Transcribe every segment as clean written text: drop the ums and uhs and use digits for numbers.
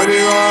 Hey!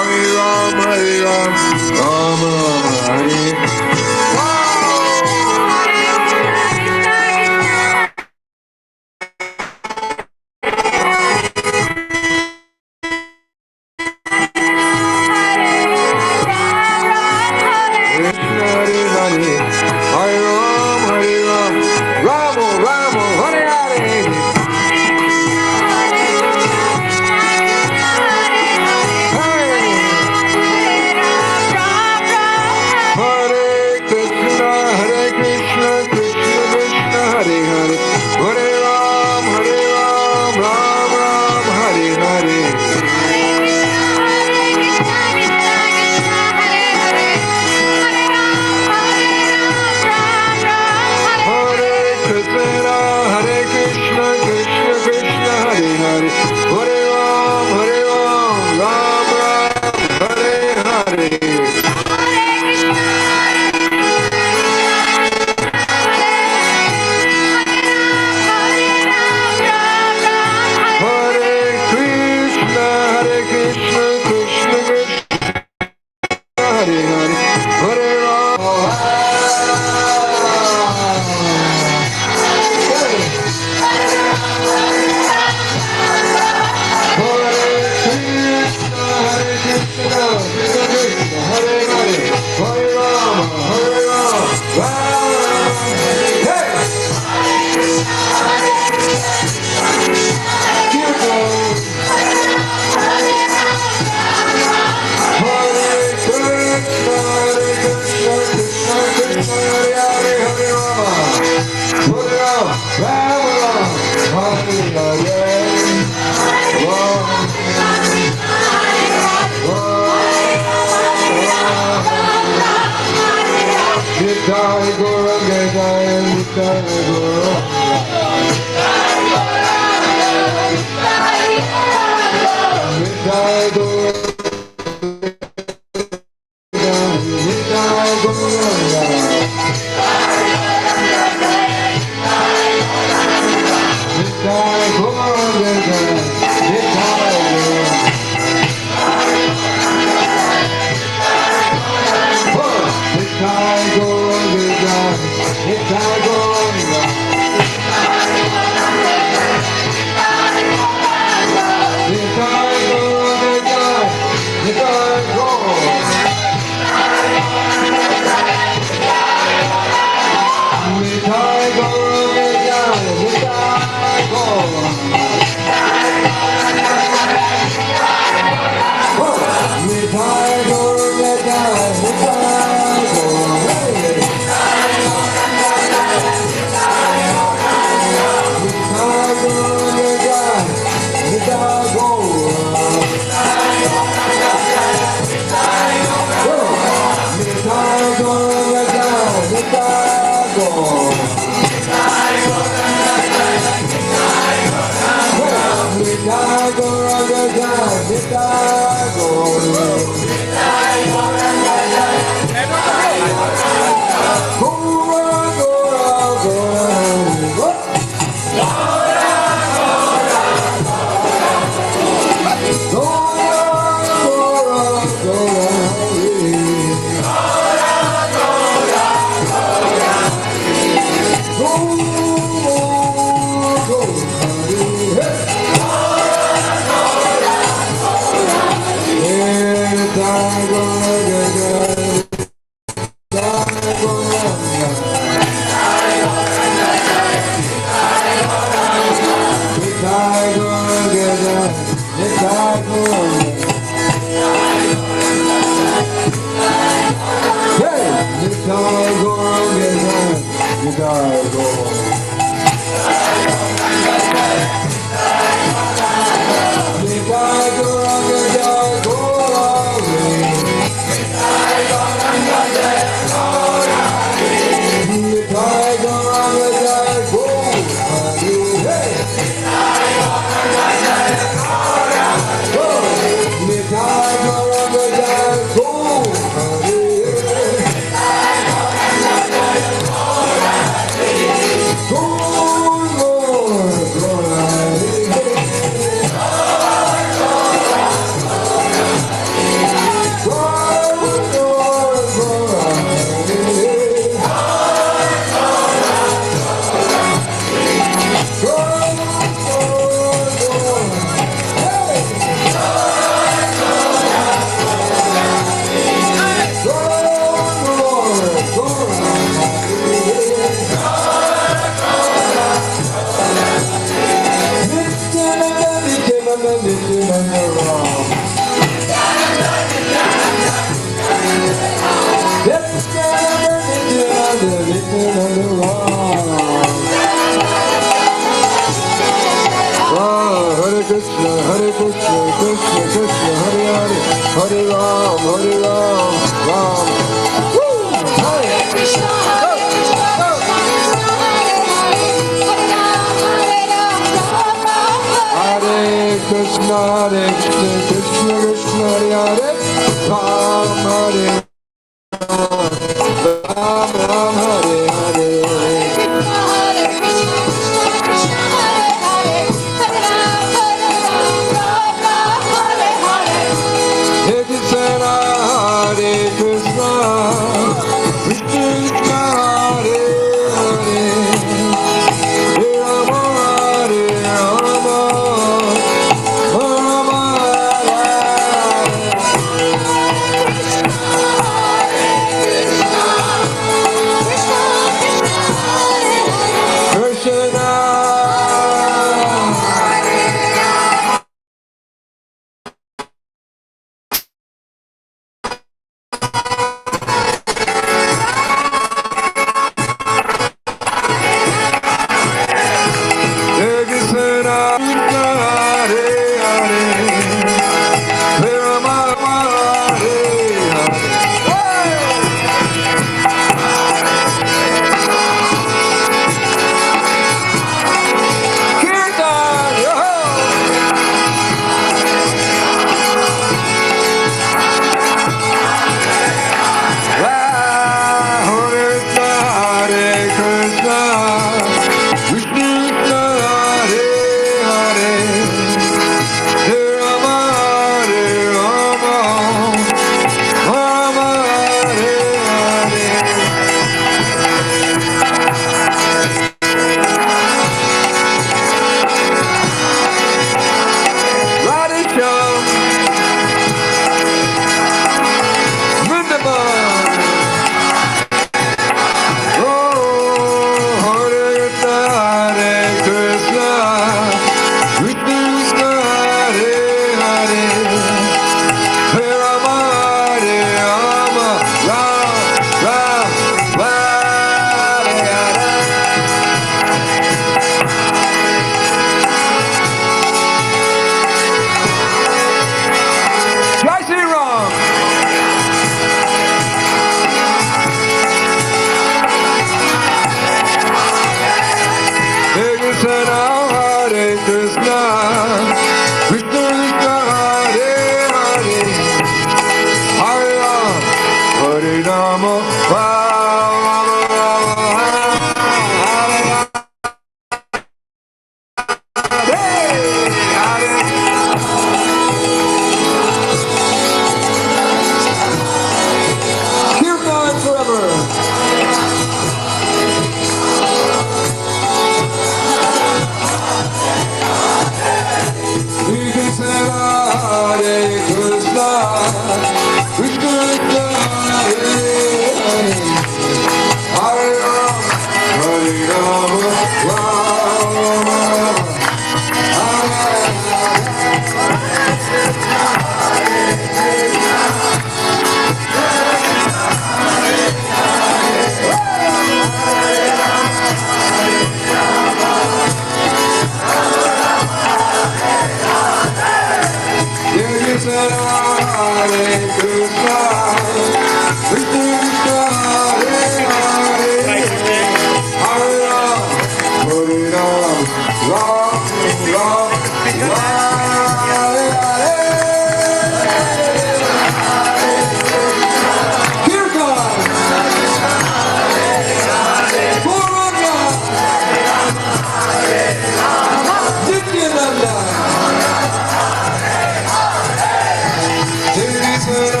Hare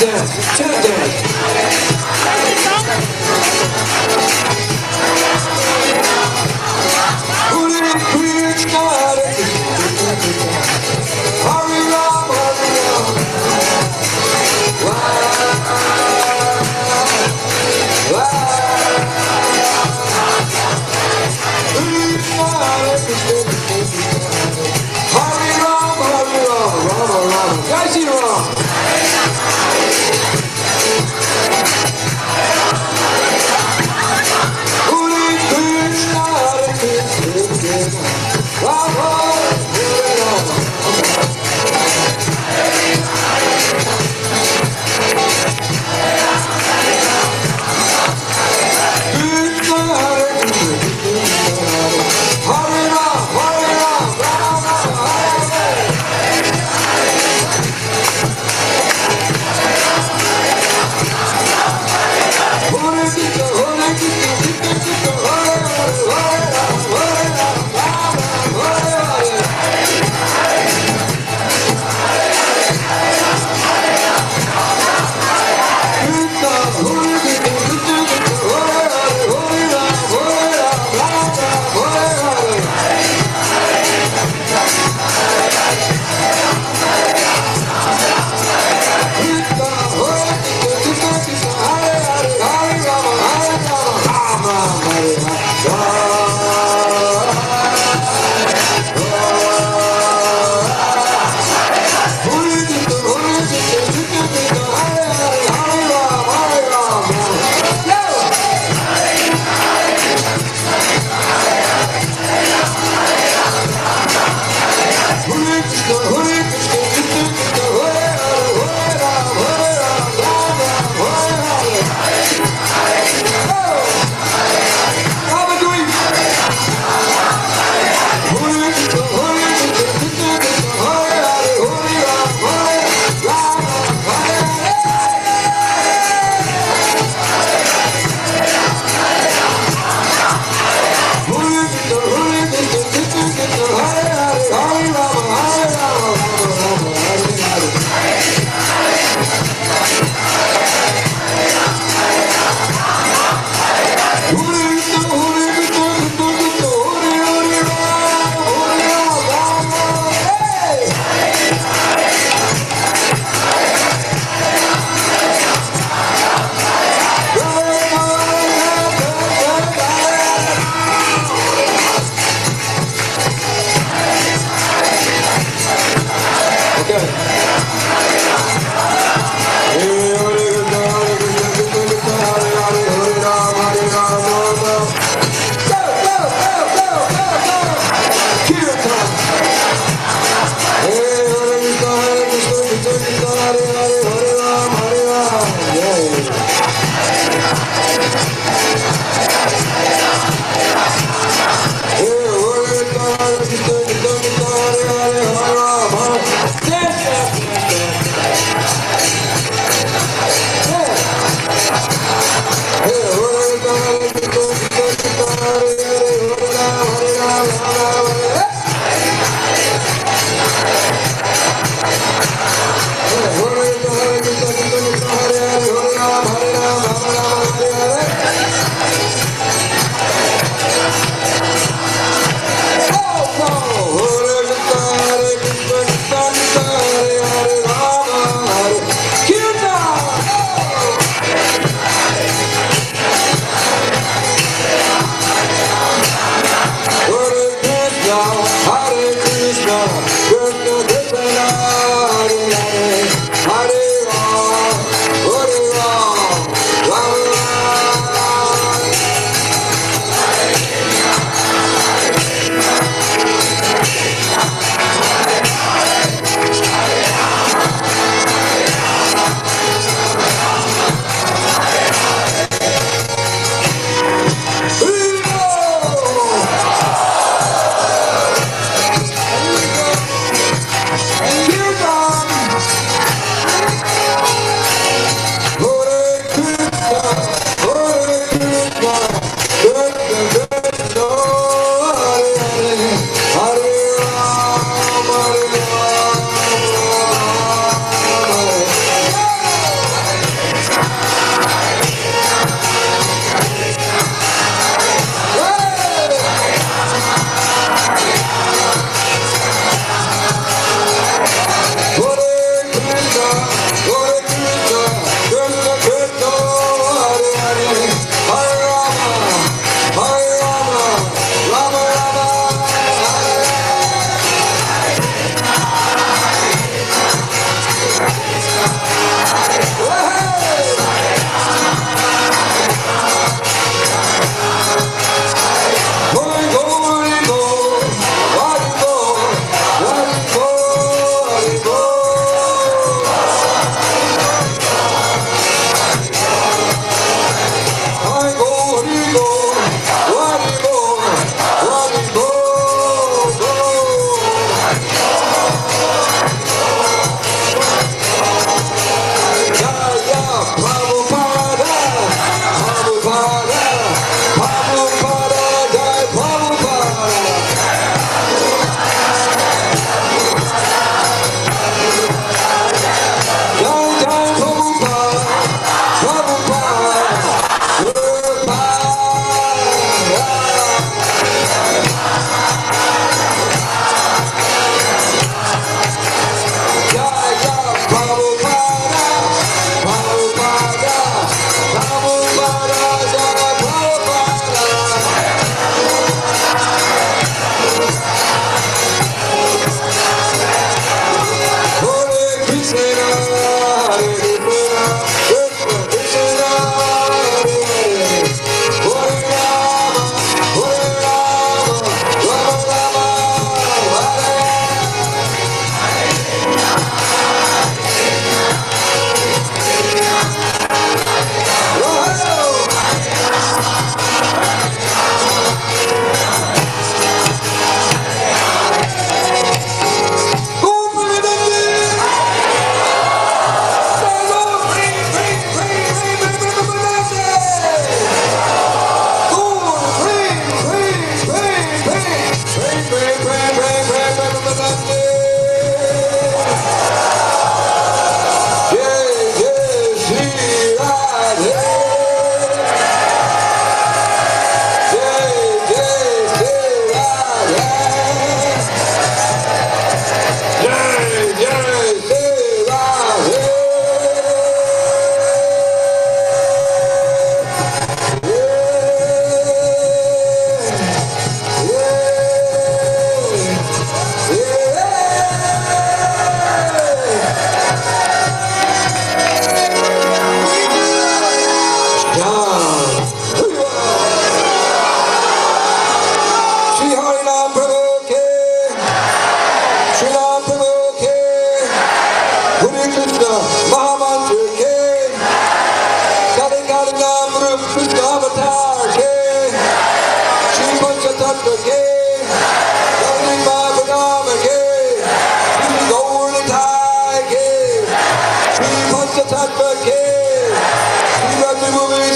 dance, chant dance. Put it in clear sky. Hurry up, hurry up. Hurry up, hurry up. Guys, you are.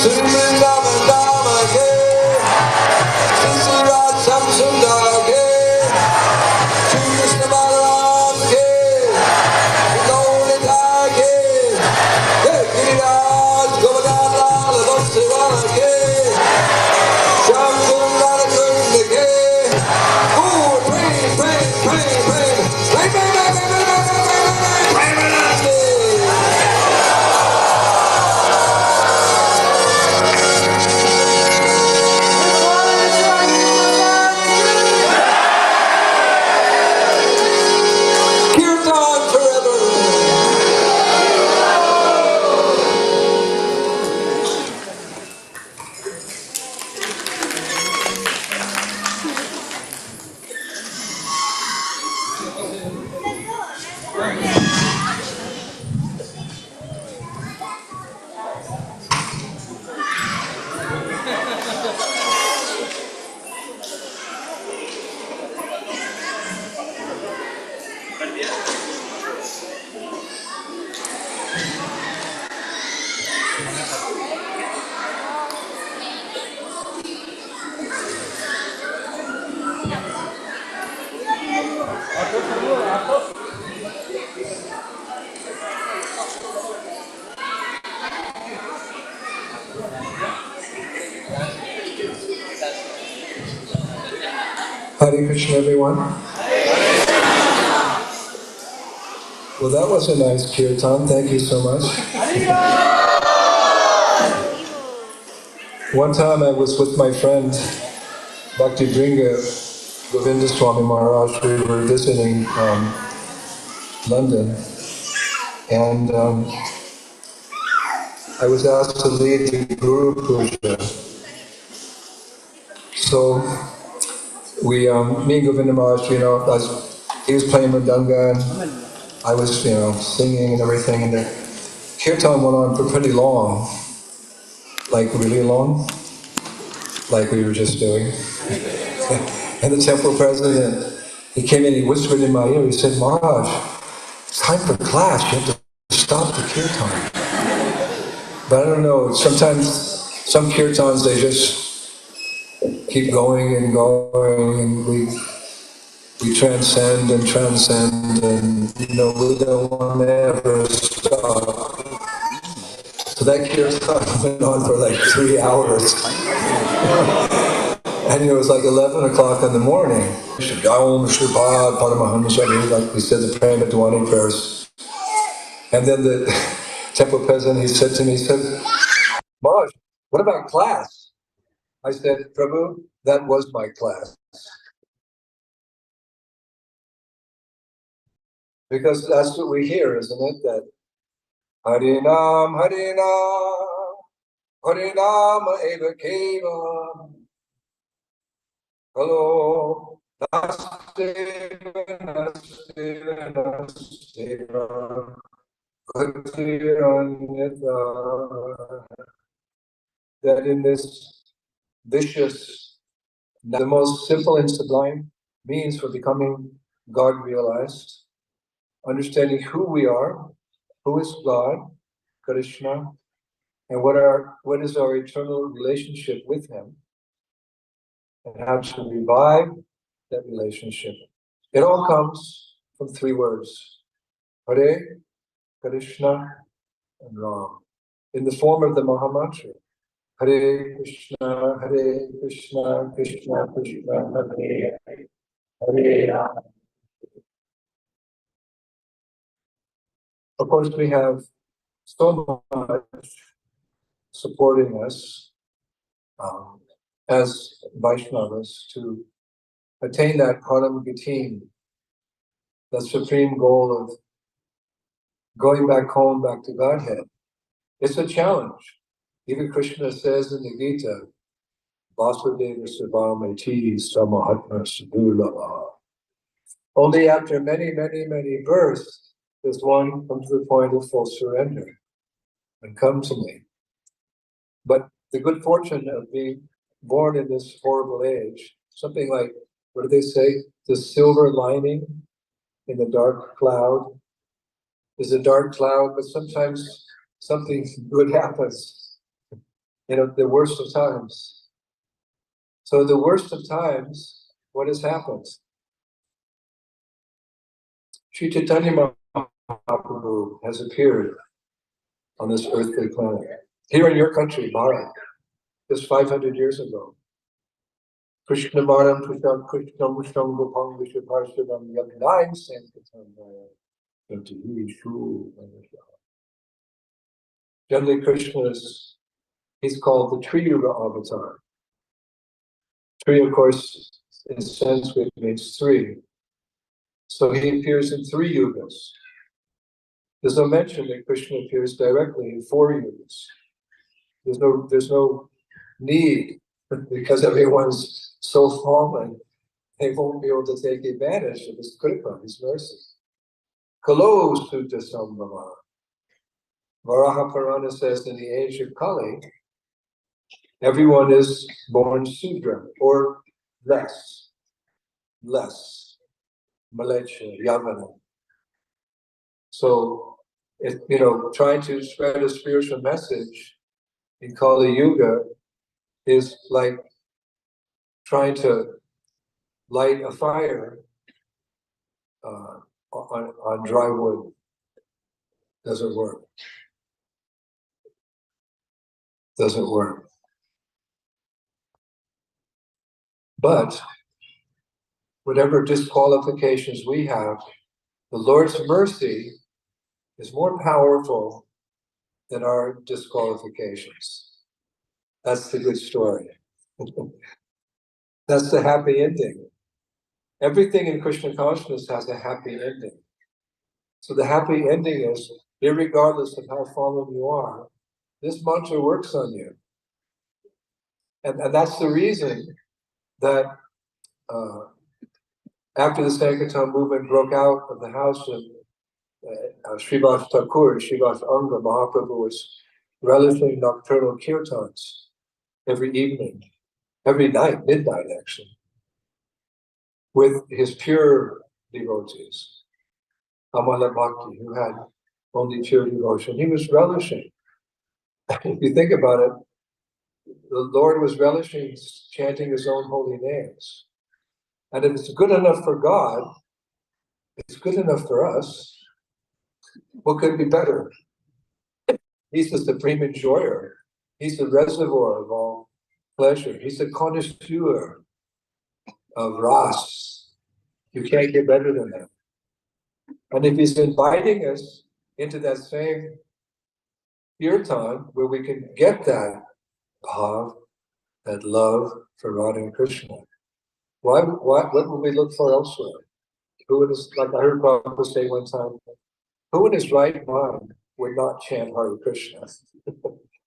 Sundama Dama Ge, Sisira Samsundar Ge, Shri Krishna Balaram Ge, Gaurita Ge, Giriraj Govardhan Lal Vatsivana Ge, Shamsundar Gurna Ge, oh, praise, praise, praise, praise, praise, praise, praise, praise, praise, praise, Kirtan forever. Hare Krishna, everyone. Well, that was a nice kirtan. Thank you so much. One time I was with my friend Bhakti Dringa Govinda Swami Maharaj. We were visiting London, and I was asked to lead the Guru Puja. So we, me and Govinda Maharaj, he was playing Mridanga, and I was, singing and everything, and the kirtan went on for pretty long, like really long, like we were just doing. And the temple president, he came in, he whispered in my ear, he said, Maharaj, it's time for class, you have to stop the kirtan. But I don't know, sometimes some kirtans, they just keep going and going, and we transcend and transcend, and we don't want to ever stop. So that kirtan went on for like 3 hours. And it was like 11 o'clock in the morning. Om Shripad Paramahamsa, like we said the Pramadwani prayers. And then the temple president, he said to me, he said, Maharaj, what about class? I said, Prabhu, that was my class. Because that's what we hear, isn't it? That Harinam, Harinam, Harinam Eva Keva. Hello. That in this vicious, the most simple and sublime means for becoming God realized, understanding who we are, who is God, Krishna, and what is our eternal relationship with Him, and how to revive that relationship. It all comes from 3 words: Hare, Krishna, and Ram, in the form of the Mahamantra. Hare Krishna, Krishna Krishna, Hare Hare Ram. Of course, we have so much supporting us as Vaishnavas to attain that Param Gatin, the supreme goal of going back home, back to Godhead. It's a challenge. Even Krishna says in the Gita, Vasudeva Sarvamati Samahatma Sadulava. Only after many, many, many births does one come to the point of full surrender and come to me. But the good fortune of being born in this horrible age, something like, what do they say? The silver lining in the dark cloud is a dark cloud, but sometimes something good happens. the worst of times. So the worst of times, what has happened? Sri Chaitanya Mahaprabhu has appeared on this earthly planet. Here in your country, Bharat, just 500 years ago. Krishna Varam Krishna Krishna Mustam Gopam Vishwaparshavam Yagnaim Sankatam Generally, Krishna he's called the Tri Yuga avatar. Tri, of course, in Sanskrit means three. So he appears in 3 yugas. There's no mention that Krishna appears directly in 4 yugas. There's no need, because everyone's so fallen, they won't be able to take advantage of his kripa, his mercy. Kalo Sutta Sambhava. Varaha Purana says in the age of Kali, everyone is born Sudra, or less, Malecha, Yavana. So, trying to spread a spiritual message in Kali Yuga is like trying to light a fire on dry wood. Doesn't work. Doesn't work. But whatever disqualifications we have, the Lord's mercy is more powerful than our disqualifications. That's the good story. That's the happy ending. Everything in Krishna consciousness has a happy ending. So the happy ending is, irregardless of how fallen you are, this mantra works on you. And that's the reason that after the Sankirtan movement broke out of the house of Srivas Thakur, Srivas Anga, Mahaprabhu was relishing nocturnal kirtans every evening, every night, midnight actually, with his pure devotees, Amala Bhakti, who had only pure devotion. He was relishing. If you think about it, the Lord was relishing chanting his own holy names. And if it's good enough for God, it's good enough for us. What could be better? He's the supreme enjoyer. He's the reservoir of all pleasure. He's the connoisseur of ras. You can't get better than that. And if he's inviting us into that same kirtan where we can get that bhav, that love for Radha and Krishna, what would we look for elsewhere? Who would, like I heard Prabhupada say one time, who in his right mind would not chant Hare Krishna?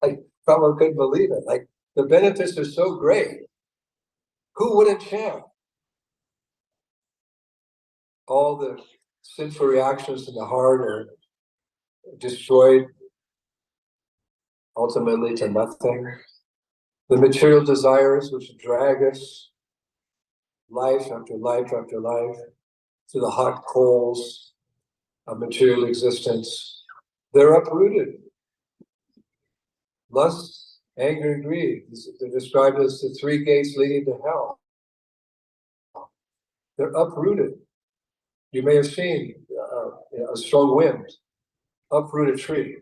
Like, Prabhupada couldn't believe it. Like, the benefits are so great. Who wouldn't chant? All the sinful reactions in the heart are destroyed ultimately to nothing. The material desires which drag us life after life after life to the hot coals of material existence, they're uprooted. Lust, anger, and greed, they're described as the 3 gates leading to hell. They're uprooted. You may have seen a strong wind uproot a tree.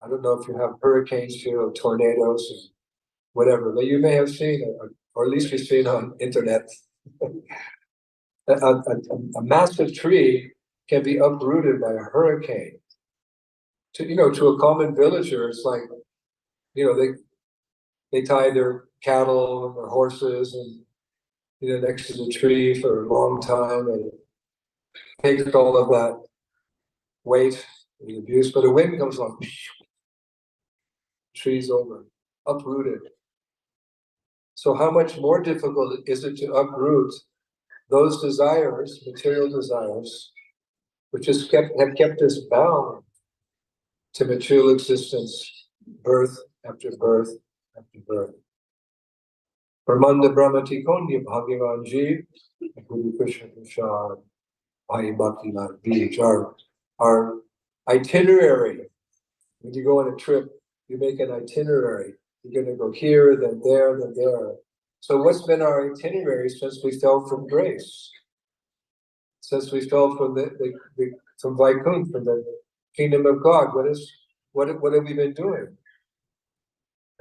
I don't know if you have hurricanes here or tornadoes or whatever, but you may have seen, or at least you've seen on internet, a massive tree can be uprooted by a hurricane. To a common villager, it's like, they tie their cattle and their horses and next to the tree for a long time, and it takes all of that weight and abuse, but a wind comes along, tree's over, uprooted. So how much more difficult is it to uproot those desires, material desires, which have kept us bound to material existence, birth after birth after birth. Brahmanda Brahmati Konya Bhagavan Jeev, Guru Krishna Prasad, Bhai Bhakti Nath Beach, our itinerary. When you go on a trip, you make an itinerary. You're going to go here, then there, then there. So what's been our itinerary since we fell from grace? Since we fell from from Vaikuntha, from the kingdom of God, what have we been doing?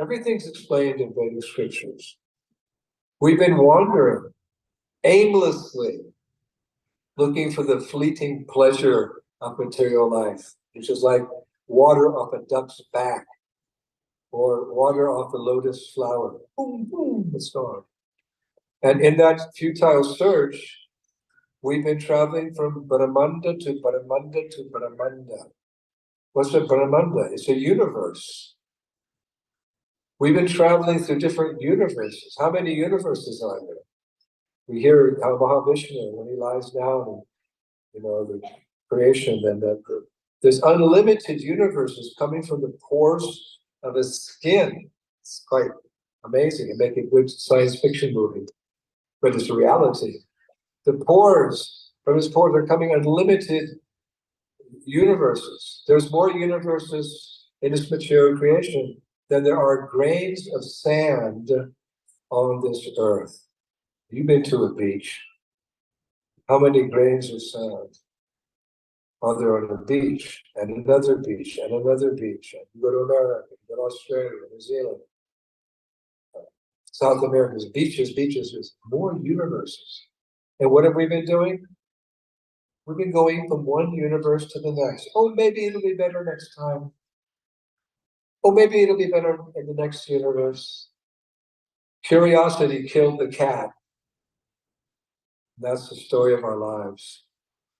Everything's explained in Vedic scriptures. We've been wandering aimlessly, looking for the fleeting pleasure of material life, which is like water off a duck's back, or water off a lotus flower. Boom, boom, it's gone. And in that futile search, we've been traveling from Brahmanda to Brahmanda to Brahmanda. What's a Brahmanda? It's a universe. We've been traveling through different universes. How many universes are there? We hear how Mahavishnu, when he lies down and, the creation, then there's unlimited universes coming from the pores of his skin. It's quite amazing and make a good science fiction movie, but it's a reality. The pores, from his pores are coming unlimited universes. There's more universes in this material creation than there are grains of sand on this earth. You've been to a beach. How many grains of sand are there on a beach, and another beach, and another beach? And you go to America, you go to Australia, New Zealand, South America, there's beaches, there's more universes. And what have we been doing? We've been going from one universe to the next. Oh, maybe it'll be better next time. Oh, maybe it'll be better in the next universe. Curiosity killed the cat. That's the story of our lives.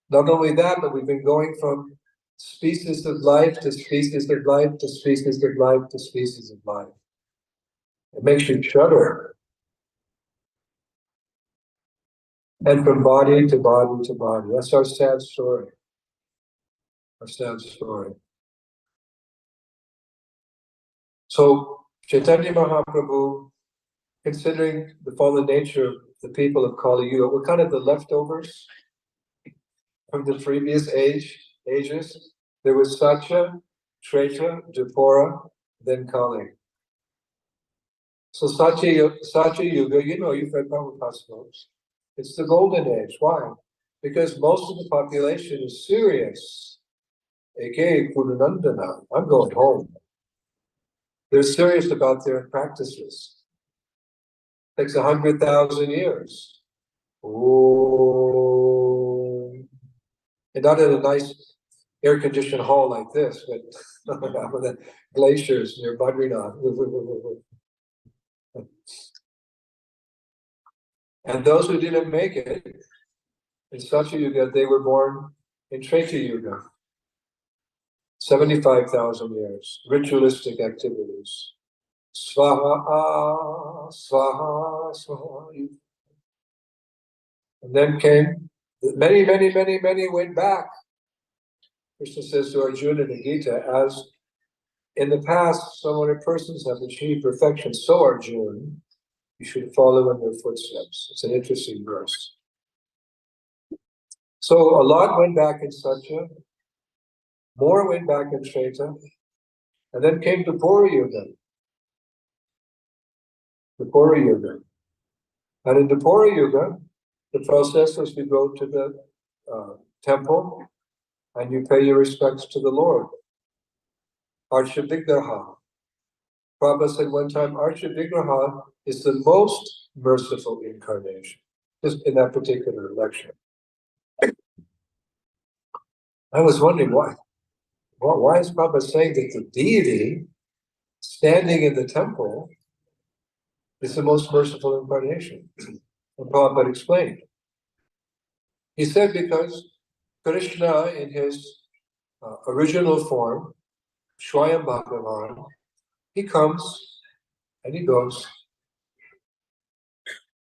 Not only that, but we've been going from species of life to species of life to species of life to species of life. It makes you shudder. And from body to body to body. That's our sad story. Our sad story. So Chaitanya Mahaprabhu, considering the fallen nature of the people of Kali Yuga, we're kind of the leftovers from the previous ages. There was Satya, Treta, Dvapara, then Kali. So Satya Yuga, you've read Prabhupada's books. It's the golden age. Why? Because most of the population is serious. Eke Purnandana, I'm going home. They're serious about their practices. It takes 100,000 years. Oh, and not in a nice air-conditioned hall like this, but with the glaciers near Badrinath. And those who didn't make it in Satya Yuga, they were born in Treta Yuga. 75,000 years, ritualistic activities. Swaha, swaha, swaha. And then came many went back. Krishna says to Arjuna in the Gita, as in the past so many persons have achieved perfection, so Arjuna, you should follow in their footsteps. It's an interesting verse. So a lot went back in Satya, more went back in Treta, and then came to Dvapara Yuga. Dvapara Yuga. And in Dvapara Yuga, the process was you go to the temple and you pay your respects to the Lord. Archa Vigraha. Prabhupada said one time, Archa Vigraha is the most merciful incarnation, just in that particular lecture. I was wondering why. Well, why is Prabhupada saying that the deity standing in the temple is the most merciful incarnation? And Prabhupada explained. He said because Krishna in his original form, Swayam Bhagavan, he comes and he goes.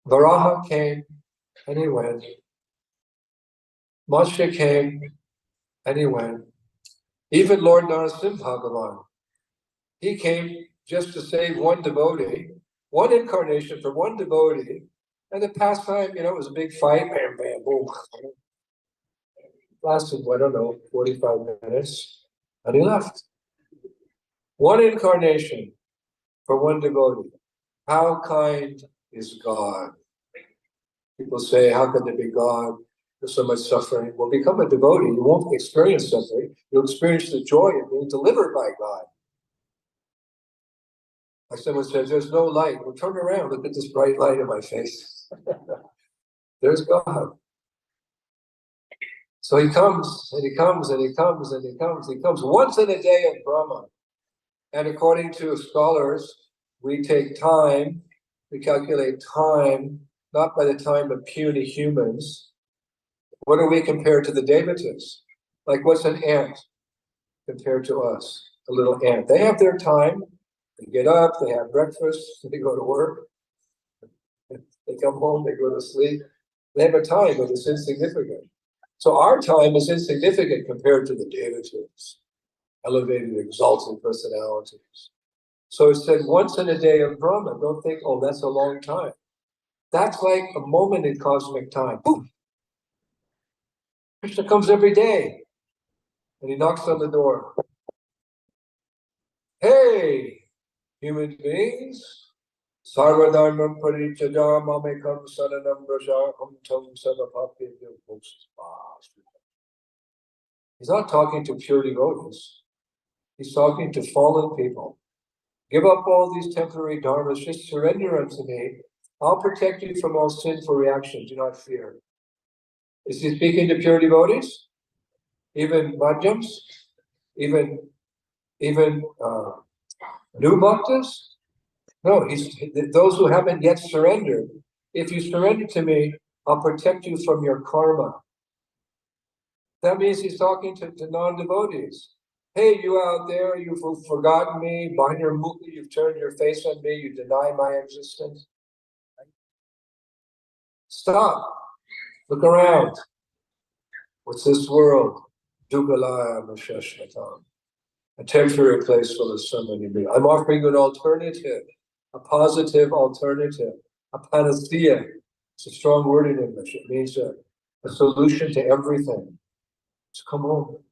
Varaha came and he went. Matsya came and he went. Even Lord Narasimha Bhagavan, he came just to save one devotee, one incarnation for one devotee, and the pastime, it was a big fight, bam, bam, boom. Lasted, 45 minutes, and he left. One incarnation. for one devotee. How kind is God? People say, how can there be God? There's so much suffering. Well, become a devotee. You won't experience suffering. You'll experience the joy of being delivered by God. Like someone says, there's no light. Well, turn around. Look at this bright light in my face. There's God. So he comes, and he comes, and he comes, and he comes. He comes once in a day of Brahma. And according to scholars, we take time, we calculate time, not by the time of puny humans. What are we compared to the devatas? Like, what's an ant compared to us? A little ant. They have their time. They get up, they have breakfast, they go to work, they come home, they go to sleep. They have a time, but it's insignificant. So our time is insignificant compared to the devatas, elevated, exalted personalities. So it said once in a day of Brahma. Don't think, oh, that's a long time. That's like a moment in cosmic time. Boom! Krishna comes every day, and he knocks on the door. Hey, human beings, sarvadharmam parityaya mamekam saranam braja tam sarvapapyam bhusva. He's not talking to pure devotees. He's talking to fallen people. Give up all these temporary dharmas, just surrender unto me. I'll protect you from all sinful reactions, do not fear. Is he speaking to pure devotees? Even madhyams? Even new bhaktas? No, he's those who haven't yet surrendered. If you surrender to me, I'll protect you from your karma. That means he's talking to non-devotees. Hey, you out there, you've forgotten me, behind your mukha, you've turned your face on me, you deny my existence. Stop. Look around. What's this world? Dugalaya Mashashnatam. A temporary place full of so many people. I'm offering you an alternative, a positive alternative, a panacea. It's a strong word in English. It means a solution to everything. So come home.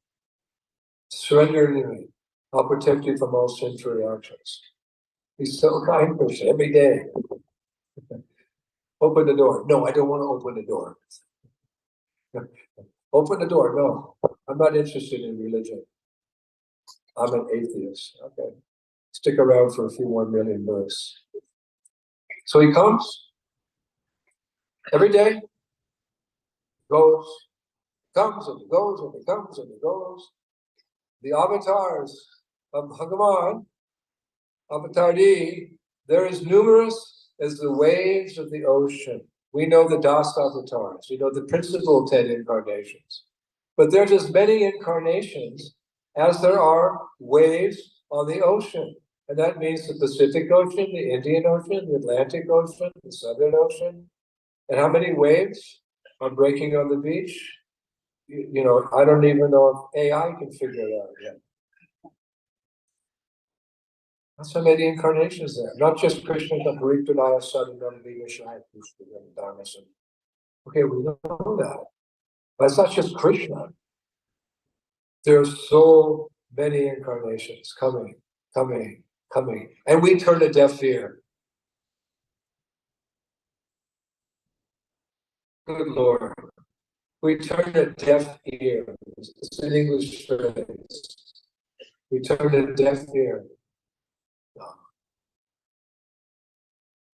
Surrender to me. I'll protect you from all sinful reactions. He's so kind, Krishna, every day. Open the door. No, I don't want to open the door. Open the door. No, I'm not interested in religion. I'm an atheist. Okay. Stick around for a few more million births. So he comes every day, goes, comes and he goes and he comes and he goes. The avatars of Bhagavan, Avatari, they're as numerous as the waves of the ocean. We know the Das avatars, we know the principal 10 incarnations. But there's as many incarnations as there are waves on the ocean. And that means the Pacific Ocean, the Indian Ocean, the Atlantic Ocean, the Southern Ocean. And how many waves are breaking on the beach? You know, I don't even know if AI can figure it out yet. That's how many incarnations there. Not just Krishna, but Paripunaya Sadhanam Vivashaya Pushpagam Dharmasam. Okay, we know that. But it's not just Krishna. There's so many incarnations coming, coming, coming. And we turn a deaf ear. Good Lord. We turn a deaf ear. It's an English phrase. We turn a deaf ear.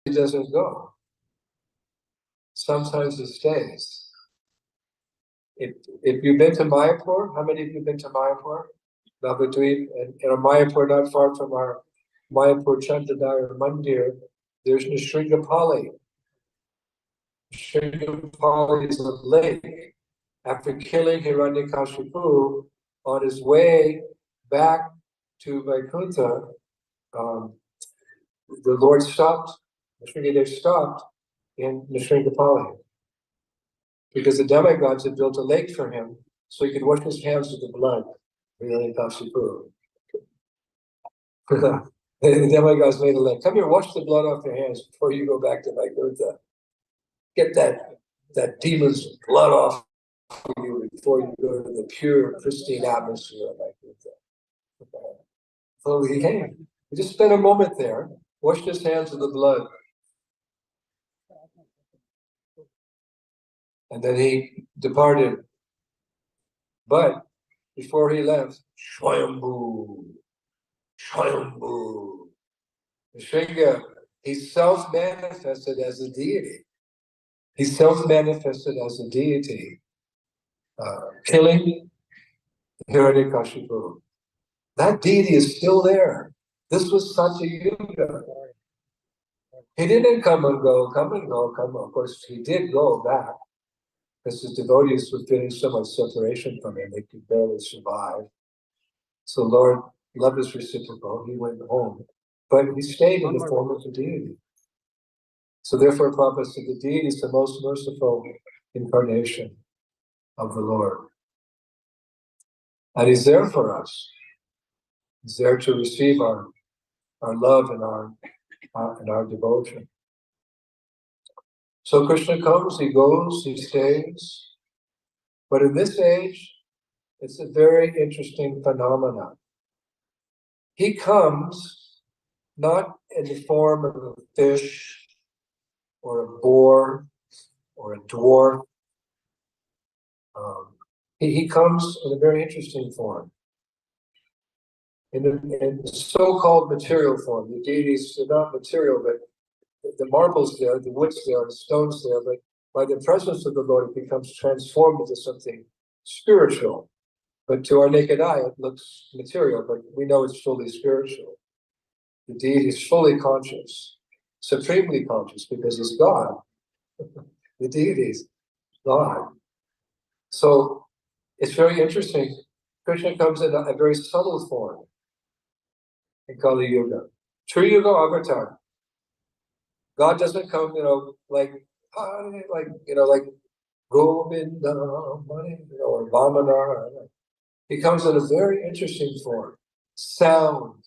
It doesn't go. Sometimes it stays. If you've been to Mayapur, how many of you have been to Mayapur? Navadvip, and in Mayapur, not far from our Mayapur Chandradhara Mandir, there's Nishringapali. Nishringapali is a lake. After killing Hiranyakashipu, on his way back to Vaikuntha, the Lord stopped, Nishringadev stopped in Nishringapali, because the demigods had built a lake for him so he could wash his hands with the blood of Hiranyakashipu. The demigods made a lake. Come here, wash the blood off your hands before you go back to Vaikuntha. Get that demon's blood off you before you go to the pure, pristine atmosphere of Vaikuntha. So he came. He just spent a moment there, washed his hands of the blood, and then he departed. But before he left, Swayambhu, Swayambhu, Shringa, he self-manifested as a deity. He self-manifested as a deity, killing Hiranyakashipu. That deity is still there. This was Satyuga. He didn't come and go, come and go, come. Of course, he did go back because his devotees were feeling so much separation from him, they could barely survive. So Lord, love is reciprocal. He went home, but he stayed in the form of a deity. So therefore, Prabhupada said the deity is the most merciful incarnation of the Lord. And he's there for us. He's there to receive our love and our devotion. So Krishna comes, he goes, he stays. But in this age, it's a very interesting phenomenon. He comes not in the form of a fish or a boar or a dwarf. He comes in a very interesting form. In the so-called material form. The deities are not material, but the marbles there, the woods there, the stones there, but by the presence of the Lord, it becomes transformed into something spiritual. But to our naked eye, it looks material, but we know it's fully spiritual. The deity is fully conscious, supremely conscious, because he's God. The deity is God. So it's very interesting. Krishna comes in a very subtle form in Kali Yuga. True Yuga avatar. God doesn't come, like Govinda, or Vamana. He comes in a very interesting form. Sound,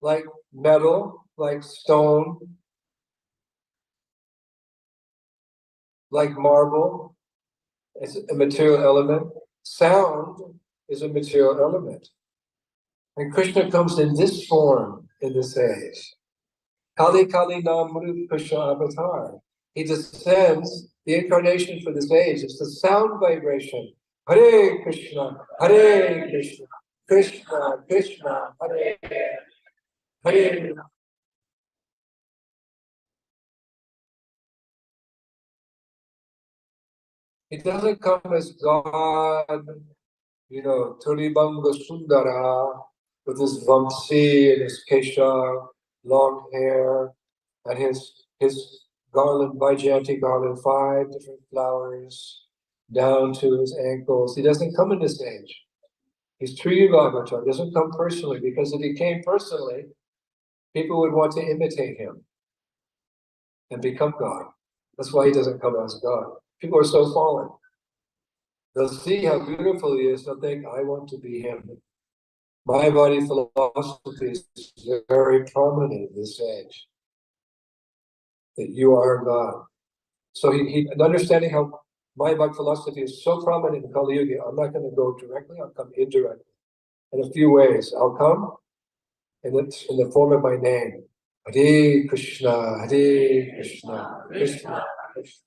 like metal, like stone, like marble. It's a material element. Sound is a material element. And Krishna comes in this form in this age. Kali Kali Nam Mru Krishna Avatar. He descends, the incarnation for this age is the sound vibration. Hare Krishna, Hare Krishna, Krishna Krishna, Hare Hare. He doesn't come as God, Turibanga Sundara, with his vamsi and his kesha, long hair, and his garland, Vaijayanti garland, 5 different flowers, down to his ankles. He doesn't come in this age. He's Triyuga Avatar. He doesn't come personally, because if he came personally, people would want to imitate him and become God. That's why he doesn't come as God. People are so fallen. They'll see how beautiful he is, they'll think, I want to be him. Mayavadi philosophy is very prominent in this age, that you are God. So he understanding how Mayavadi philosophy is so prominent in Kali Yuga, I'm not going to go directly, I'll come indirectly. In a few ways, I'll come in the form of my name. Hare Krishna, Hare Krishna, Krishna Krishna.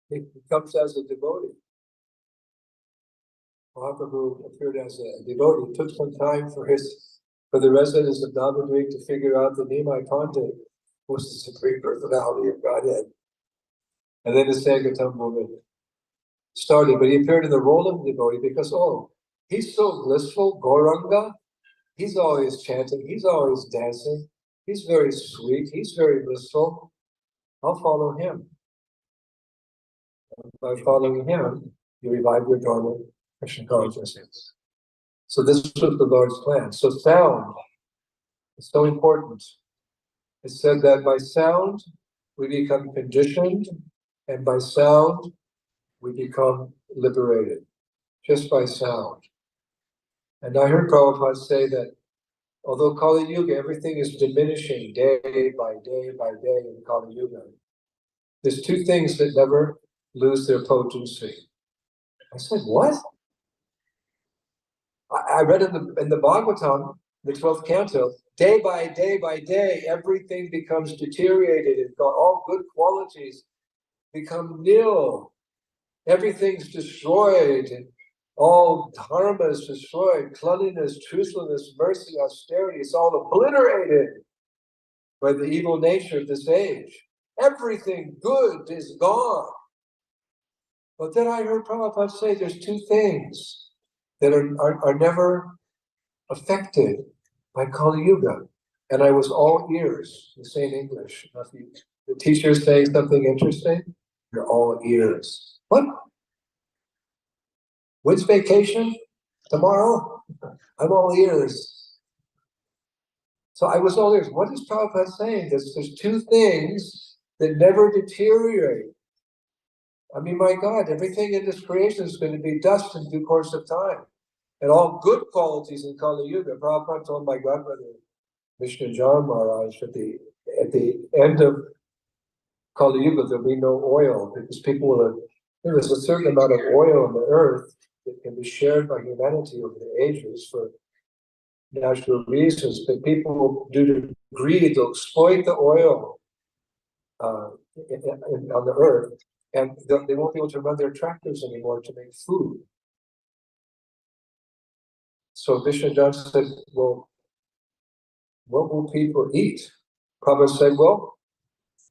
He comes as a devotee. Mahaprabhu appeared as a devotee. It took some time for the residents of Navadvip to figure out the Nimai Pandit was the Supreme Personality of Godhead. And then the Sangatam movement started. But he appeared in the role of the devotee because, he's so blissful, Gauranga. He's always chanting, he's always dancing, he's very sweet, he's very blissful. I'll follow him. By following him, you revive your dormant Krishna consciousness. So this was the Lord's plan. So sound is so important. It said that by sound we become conditioned, and by sound we become liberated. Just by sound. And I heard Prabhupada say that although Kali Yuga, everything is diminishing day by day by day in Kali Yuga, there's 2 things that never lose their potency. I said, what? I read in the Bhagavatam, the 12th canto, day by day, everything becomes deteriorated, and all good qualities become nil. Everything's destroyed, and all dharma is destroyed. Cleanliness, truthfulness, mercy, austerity, it's all obliterated by the evil nature of this age. Everything good is gone. But then I heard Prabhupada say there's two things that are never affected by Kali Yuga. And I was all ears, to say in English. If the teacher's saying something interesting, you're all ears. What? When's vacation? Tomorrow? I'm all ears. So I was all ears. What is Prabhupada saying? There's two things that never deteriorate. I mean, my God, everything in this creation is going to be dust in due course of time. And all good qualities in Kali Yuga. Prabhupada told my godbrother, Vishnu John Maharaj, at the end of Kali Yuga, there'll be no oil, because people will, there's a certain amount of oil on the earth that can be shared by humanity over the ages for natural reasons, but people, due to greed, they'll exploit the oil on the earth, and they won't be able to run their tractors anymore to make food. So Vishnu John said, well, what will people eat? Prabhupada said, well,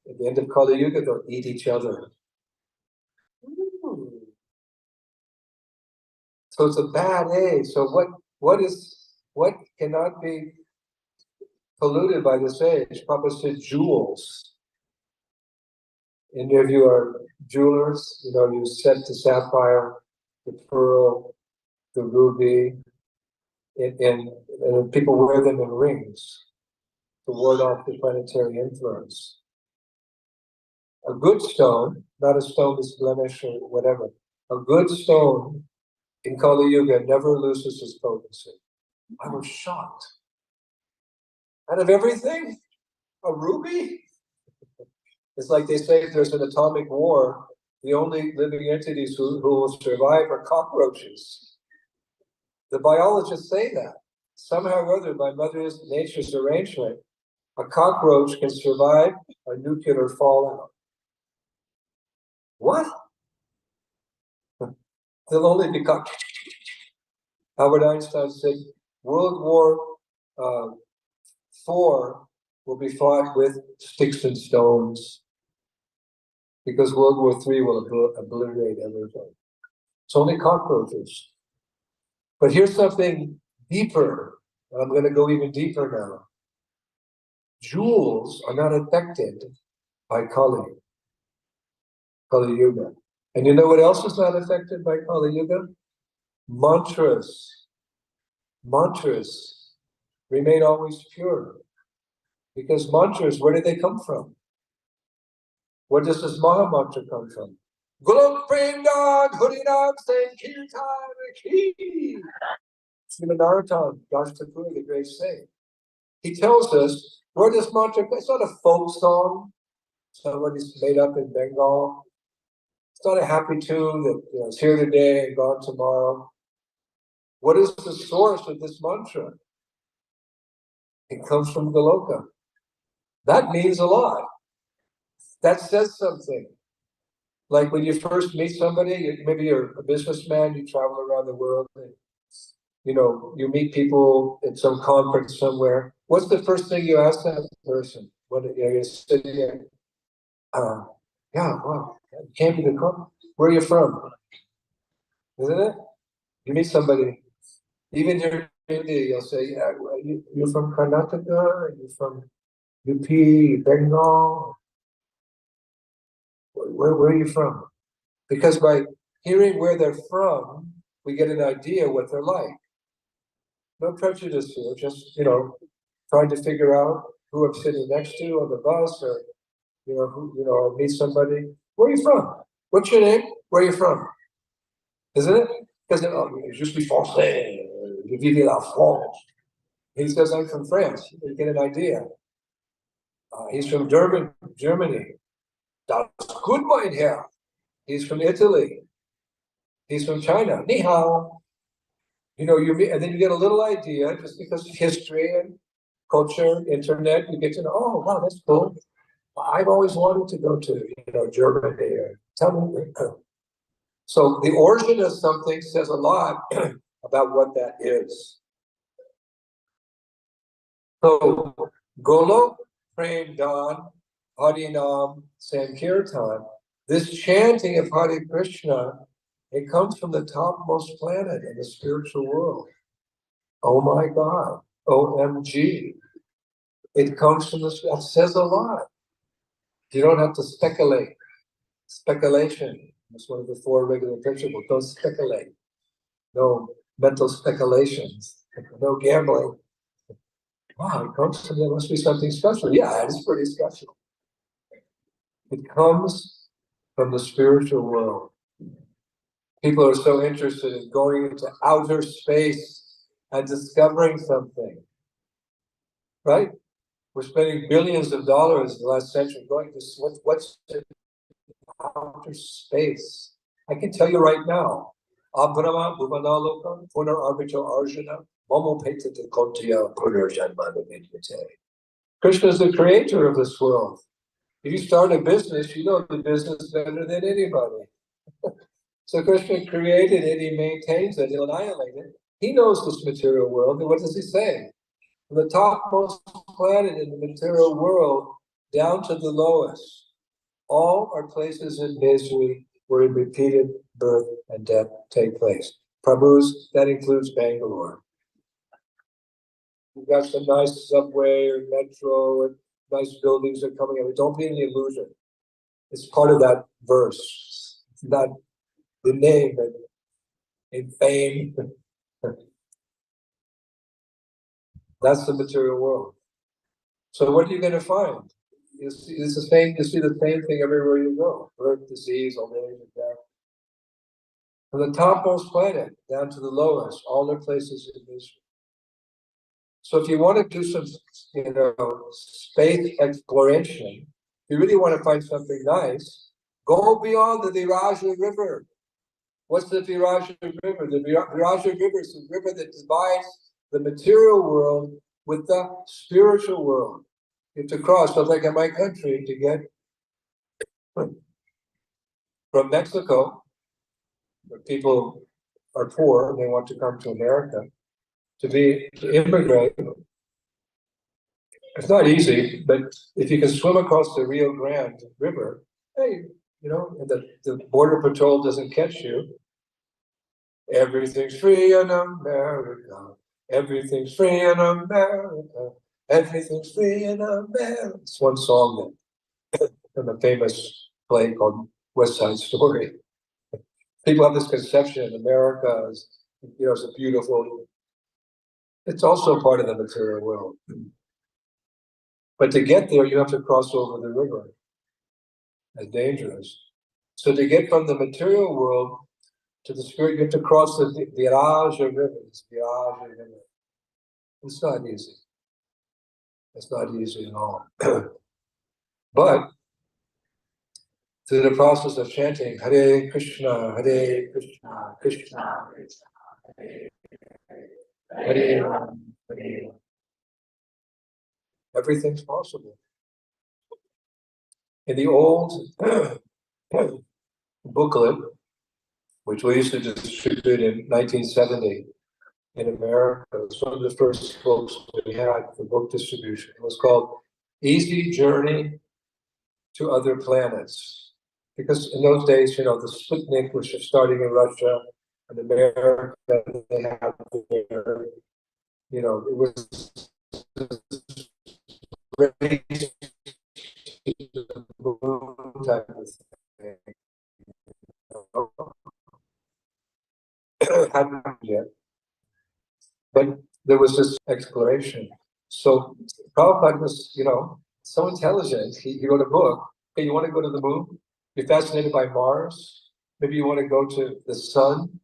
at the end of Kali Yuga, they'll eat each other. So it's a bad age. So what cannot be polluted by this age? Prabhupada said jewels. Any of you are jewelers? You know, you set the sapphire, the pearl, the ruby, and people wear them in rings to ward off the planetary influence. A good stone, not a stone that's blemished or whatever, a good stone in Kali Yuga never loses its potency. I was shocked. Out of everything, a ruby? It's like they say if there's an atomic war, the only living entities who will survive are cockroaches. The biologists say that. Somehow or other, by Mother Nature's arrangement, a cockroach can survive a nuclear fallout. What? They'll only be caught. Albert Einstein said World War IV will be fought with sticks and stones, because World War III will obliterate everything. It's only cockroaches. But here's something deeper. I'm going to go even deeper now. Jewels are not affected by Kali Yuga. And you know what else is not affected by Kali Yuga? Mantras. Mantras remain always pure. Because mantras, where do they come from? Where does this Maha Mantra come from? Gulok Prem God, Harinam Sankirtan Ki. Srimad Narottam, Das Thakur, the great saint. He tells us where this mantra, it's not a folk song, somebody's made up in Bengal. It's not a happy tune that is here today and gone tomorrow. What is the source of this mantra? It comes from Goloka. That means a lot. That says something. Like when you first meet somebody, maybe you're a businessman, you travel around the world, and, you meet people at some conference somewhere. What's the first thing you ask that person? What you're sitting there? Yeah, wow, you came to the conference. Where are you from? Isn't it? You meet somebody, even here in India, you'll say, yeah, you're from Karnataka, you're from UP, Bengal. Where are you from? Because by hearing where they're from, we get an idea what they're like. No prejudice here, just, trying to figure out who I'm sitting next to on the bus, or, or meet somebody. Where are you from? What's your name? Where are you from? Isn't it? Because je suis français, je vis la France. He says, I'm from France. You get an idea. He's from Germany. That's good, mein Herr. He's from Italy. He's from China. Ni hao. You meet, and then you get a little idea just because of history and culture, internet. You get to know, oh wow, that's cool. I've always wanted to go to, Germany. Or tell me. So the origin of something says a lot about what that is. So Golok Prem Dan Harinam Sankirtan, this chanting of Hare Krishna, it comes from the topmost planet in the spiritual world. Oh my God, OMG. It comes from that says a lot. You don't have to speculate. Speculation is one of the four regular principles. Don't speculate. No mental speculations. No gambling. Wow, it comes from there must be something special. Yeah, it is pretty special. It comes from the spiritual world. People are so interested in going into outer space and discovering something, right? We're spending billions of dollars in the last century going to what's in outer space. I can tell you right now, Abhrama Bhuvanaloka Punar Arbitra Arjuna Momo Peta Kontya Punar Janmana Vidyate. Krishna is the creator of this world. If you start a business, you know the business better than anybody. So Krishna created it, he maintains it, he'll annihilate it. He knows this material world, and what does he say? From the topmost planet in the material world down to the lowest, all are places in misery where repeated birth and death take place. Prabhu's, that includes Bangalore. You've got some nice subway or metro and nice buildings are coming up. Don't be in the illusion. It's part of that verse. It's not the name, but in fame. That's the material world. So what are you going to find? It's the same. You see the same thing everywhere you go: birth, disease, old age, and death. From the topmost planet down to the lowest, all their places in misery. So if you want to do some, space exploration, if you really want to find something nice, go beyond the Viraja River. What's the Viraja River? The Viraja River is the river that divides the material world with the spiritual world. You have to cross, just like in my country, to get from Mexico, where people are poor and they want to come to America, to immigrate. It's not easy, but if you can swim across the Rio Grande River, hey, and the border patrol doesn't catch you. Everything's free in America. Everything's free in America. Everything's free in America. It's one song from a famous play called West Side Story. People have this conception America is, is a beautiful. It's also part of the material world. But to get there, you have to cross over the river. It's dangerous. So to get from the material world to the spirit, you have to cross the Viraja River. It's not easy. It's not easy at all. But through the process of chanting Hare Krishna, Hare Krishna, Krishna, Hare Hare Ram, Hare Ram, everything's possible. In the old booklet, which we used to distribute in 1970 in America, it was one of the first books we had for book distribution. It was called Easy Journey to Other Planets. Because in those days, the Sputnik was just starting in Russia and America, they had their, it was race to the moon type of thing. Hadn't happened yet. But there was this exploration. So Prabhupada was, so intelligent. He wrote a book. Hey, you want to go to the moon? You're fascinated by Mars? Maybe you want to go to the sun?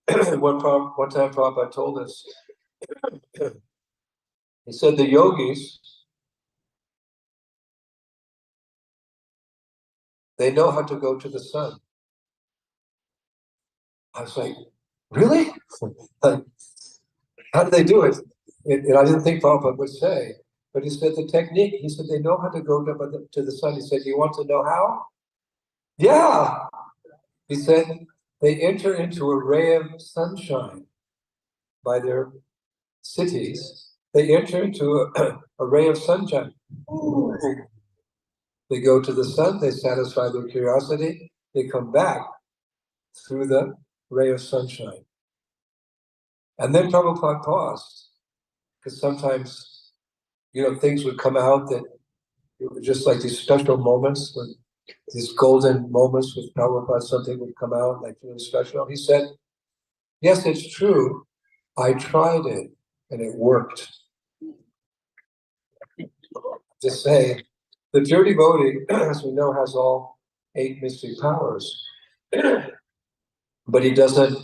one time Prabhupada told us, he said the yogis, they know how to go to the sun. I was like, Really? Like, how do they do it? And I didn't think Prabhupada would say, but he said the technique, he said they know how to go to the sun. He said, you want to know how? Yeah. He said they enter into a ray of sunshine by their cities. They enter into a ray of sunshine. They go to the sun, they satisfy their curiosity, they come back through the ray of sunshine. And then Prabhupada paused, because sometimes, things would come out that it was just like these special moments, when these golden moments with Prabhupada, something would come out like really special. He said, yes, it's true. I tried it and it worked. Just saying, the pure devotee, as we know, has all 8 mystic powers, but he doesn't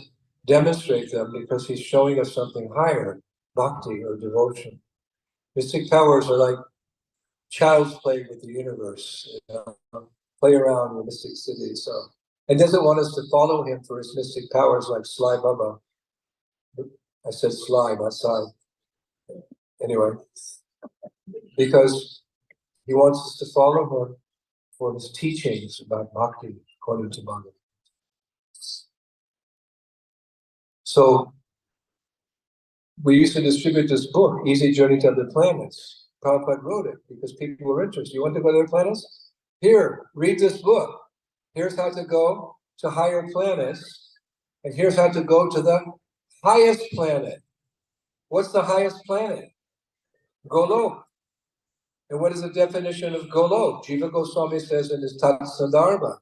demonstrate them because he's showing us something higher, bhakti or devotion. Mystic powers are like child's play with the universe, play around with mystic cities. So, and doesn't want us to follow him for his mystic powers like Sly Baba. I said Sly, not Sai. Anyway, because he wants us to follow him for his teachings about bhakti, according to Bhagavad. So we used to distribute this book, Easy Journey to Other Planets. Prabhupada wrote it because people were interested. You want to go to other planets? Here, read this book. Here's how to go to higher planets, and here's how to go to the highest planet. What's the highest planet? Golok. And what is the definition of Golok? Jiva Goswami says in his Tatsadharma,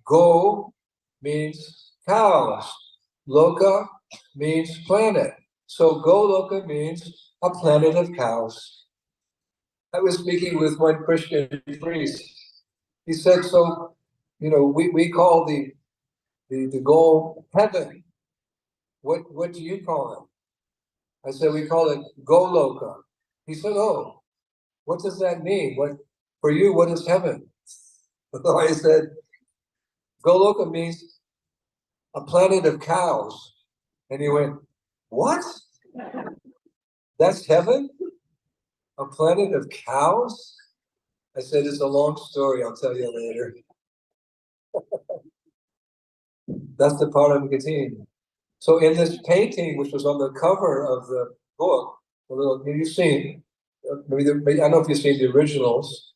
Go means cows. Loka means planet. So Goloka means a planet of cows. I was speaking with one Christian priest. He said, so, we call the goal heaven. What do you call it? I said, we call it Goloka. He said, oh, what does that mean? For you, what is heaven? So I said, Goloka means a planet of cows. And he went, what? That's heaven? A planet of cows? I said, it's a long story. I'll tell you later. That's the Param. So in this painting, which was on the cover of the book, you've seen, I don't know if you've seen the originals,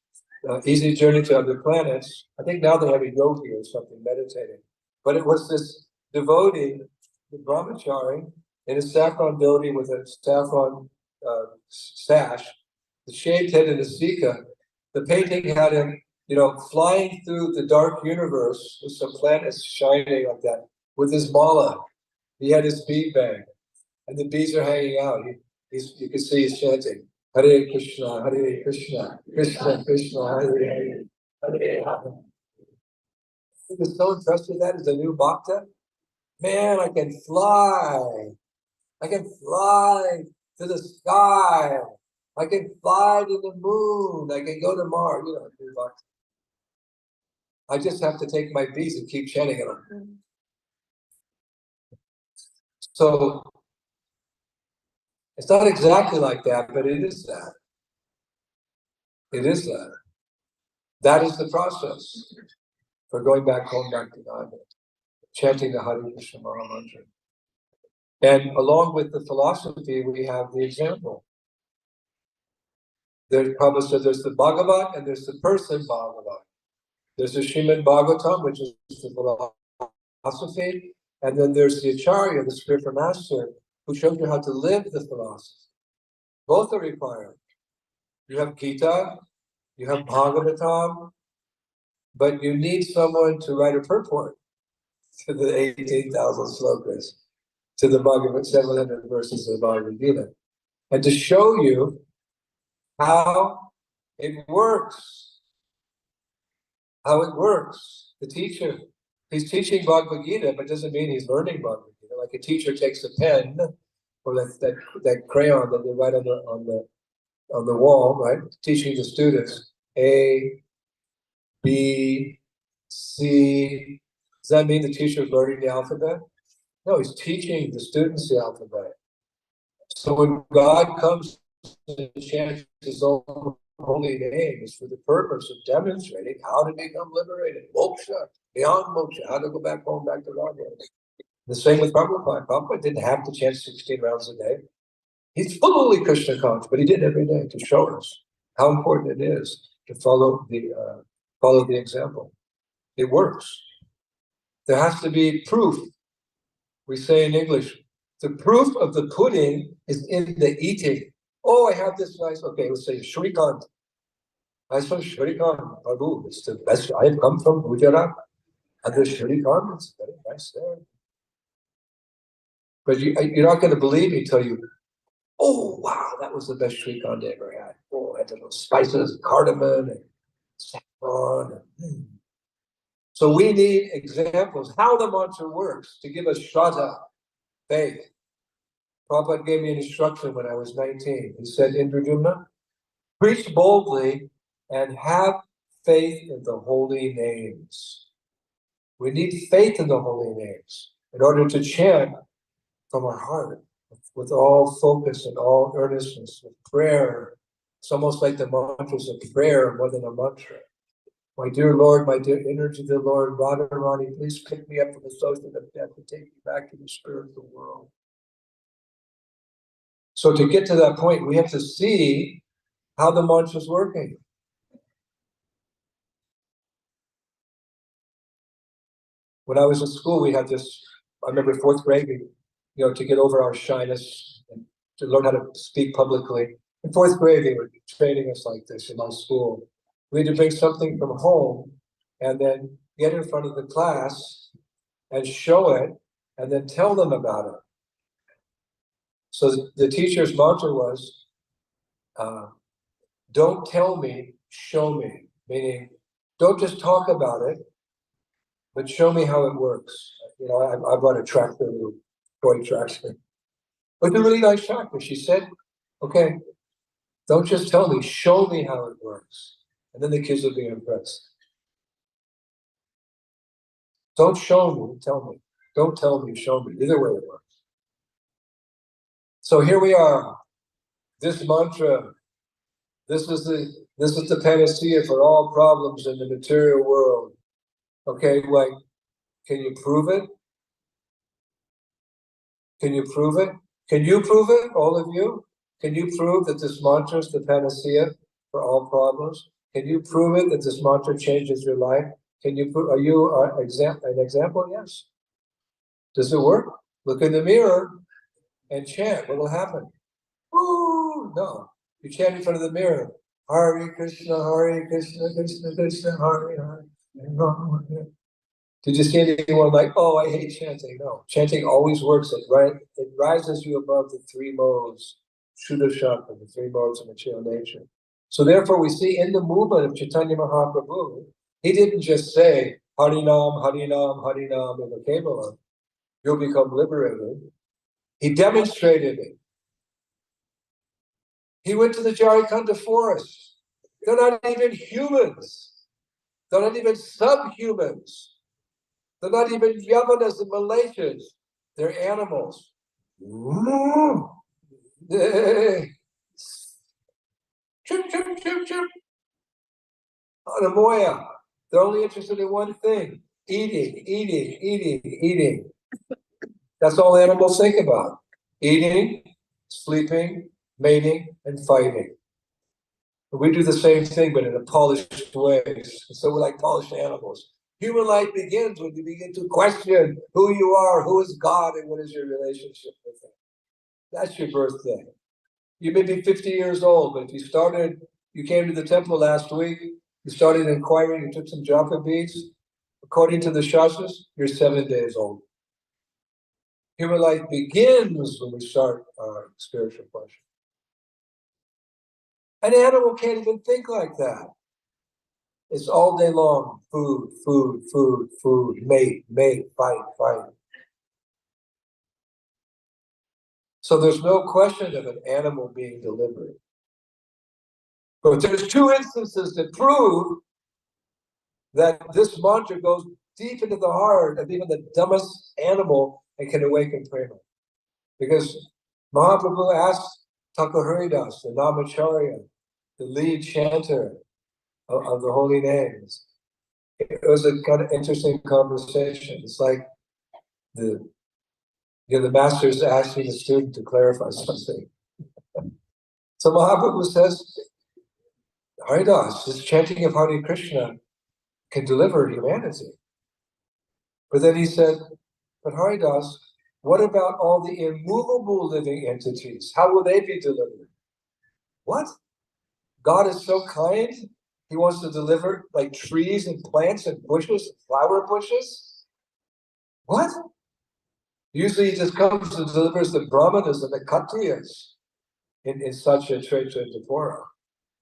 Easy Journey to Other Planets. I think now they have a yogi or something meditating. But it was this devotee, the brahmachari, in a saffron building with a saffron sash, the shaved head and a sika. The painting had him, flying through the dark universe with some planets shining like that, with his mala. He had his bead bag, and the beads are hanging out. You can see he's chanting, Hare Krishna, Hare Krishna, Krishna Krishna, Hare Hare, Hare Hare. He was so impressed with that as a new bhakta. Man, I can fly. I can fly to the sky. I can fly to the moon. I can go to Mars. New bhakta. I just have to take my beads and keep chanting it. So it's not exactly like that, but it is that. It is that. That is the process for going back home, back to God, chanting the Hare Krishna Maha Mantra. And along with the philosophy, we have the example. Prabhupada said there's the Bhagavat and there's the person Bhagavat. There's the Srimad Bhagavatam, which is the philosophy, and then there's the Acharya, the spiritual master, who shows you how to live the philosophy. Both are required. You have Gita, you have Bhagavatam, but you need someone to write a purport to the 18,000 slokas, to the Bhagavad 700 verses of the Bhagavad Gita, and to show you how it works. How it works. The teacher, he's teaching Bhagavad Gita, but doesn't mean he's learning Bhagavad Gita. Like a teacher takes a pen or that crayon that they write on the wall, right? Teaching the students A, B, C. Does that mean the teacher is learning the alphabet? No, he's teaching the students the alphabet. So when God comes and chants his own holy name, it's for the purpose of demonstrating how to become liberated, moksha, beyond moksha, how to go back home, back to God. The same with Prabhupada. Prabhupada didn't have to chant 16 rounds a day. He's fully Krishna conscious, but he did every day to show us how important it is to follow the example. It works. There has to be proof. We say in English, the proof of the pudding is in the eating. Oh, I have this nice, okay, let's say Shrikant. I saw Shrikant, Prabhu, it's the best. I have come from Gujarat, and the Shrikant, it's very nice there. But you're not going to believe me till you, oh, wow, that was the best Shrikant I ever had. Oh, I had those spices, cardamom, and saffron. So we need examples, how the mantra works, to give us shraddha, faith. Prabhupada gave me an instruction when I was 19. He said, Indradyumna, preach boldly and have faith in the holy names. We need faith in the holy names in order to chant from our heart with all focus and all earnestness, with prayer. It's almost like the mantras of prayer more than a mantra. My dear Lord, my dear energy of the Lord, Radharani, please pick me up from the social of death and take me back to the spiritual world. So to get to that point, we have to see how the mantra is working. When I was in school, we had this, I remember fourth grade, to get over our shyness and to learn how to speak publicly. In fourth grade, they were training us like this in my school. We had to bring something from home and then get in front of the class and show it and then tell them about it. So the teacher's mantra was, don't tell me, show me. Meaning, don't just talk about it, but show me how it works. I brought a tractor, a toy tractor. But a really nice tractor. She said, okay, don't just tell me, show me how it works. And then the kids will be impressed. Don't show me, tell me. Don't tell me, show me. Either way it works. So here we are. This mantra, this is the panacea for all problems in the material world. Okay, like, can you prove it? Can you prove it? Can you prove it, all of you? Can you prove that this mantra is the panacea for all problems? Can you prove it that this mantra changes your life? Can you prove? Are you an example? Yes. Does it work? Look in the mirror and chant. What will happen? Ooh, no. You chant in front of the mirror. Hare Krishna, Hare Krishna, Krishna Krishna, Hare Hare. Did you see anyone like, oh, I hate chanting? No, chanting always works. It rises you above the three modes, Shuddha Shakti, the three modes of material nature. So therefore, we see in the movement of Chaitanya Mahaprabhu, he didn't just say, Harinam, Harinam, Harinam, and Kevalam, you'll become liberated. He demonstrated it. He went to the Jharikanda forest. They're not even humans. They're not even subhumans. They're not even Yavanas and Malaysians. They're animals. Chip, chip, chip, chip. Anamoya. They're only interested in one thing. Eating, eating, eating, eating. That's all animals think about. Eating, sleeping, mating, and fighting. We do the same thing, but in a polished way. So we're like polished animals. Human life begins when you begin to question who you are, who is God, and what is your relationship with Him. That's your birthday. You may be 50 years old, but if you came to the temple last week, you started inquiring, you took some japa beads, according to the Shastras, you're 7 days old. Human life begins when we start our spiritual question. An animal can't even think like that. It's all day long, food, food, food, food, mate, mate, fight, fight. So there's no question of an animal being delivered. But there's two instances that prove that this mantra goes deep into the heart of even the dumbest animal and can awaken prema. Because Mahaprabhu asked Thakur Haridas, the Namacharya, the lead chanter of the holy names. It was a kind of interesting conversation. It's like the master's asking the student to clarify something. So Mahaprabhu says, Haridas, this chanting of Hare Krishna can deliver humanity. But then he said, but Haridas, what about all the immovable living entities? How will they be delivered? What? God is so kind, he wants to deliver like trees and plants and bushes, flower bushes? What? Usually he just comes and delivers the brahmanas and the kshatriyas in such a Traita Dvapara.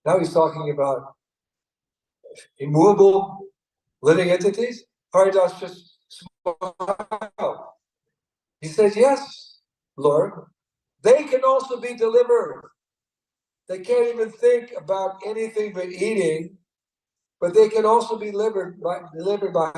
Now he's talking about immovable living entities. Haridas just smiled. He says, yes, Lord, they can also be delivered. They can't even think about anything but eating, but they can also be delivered by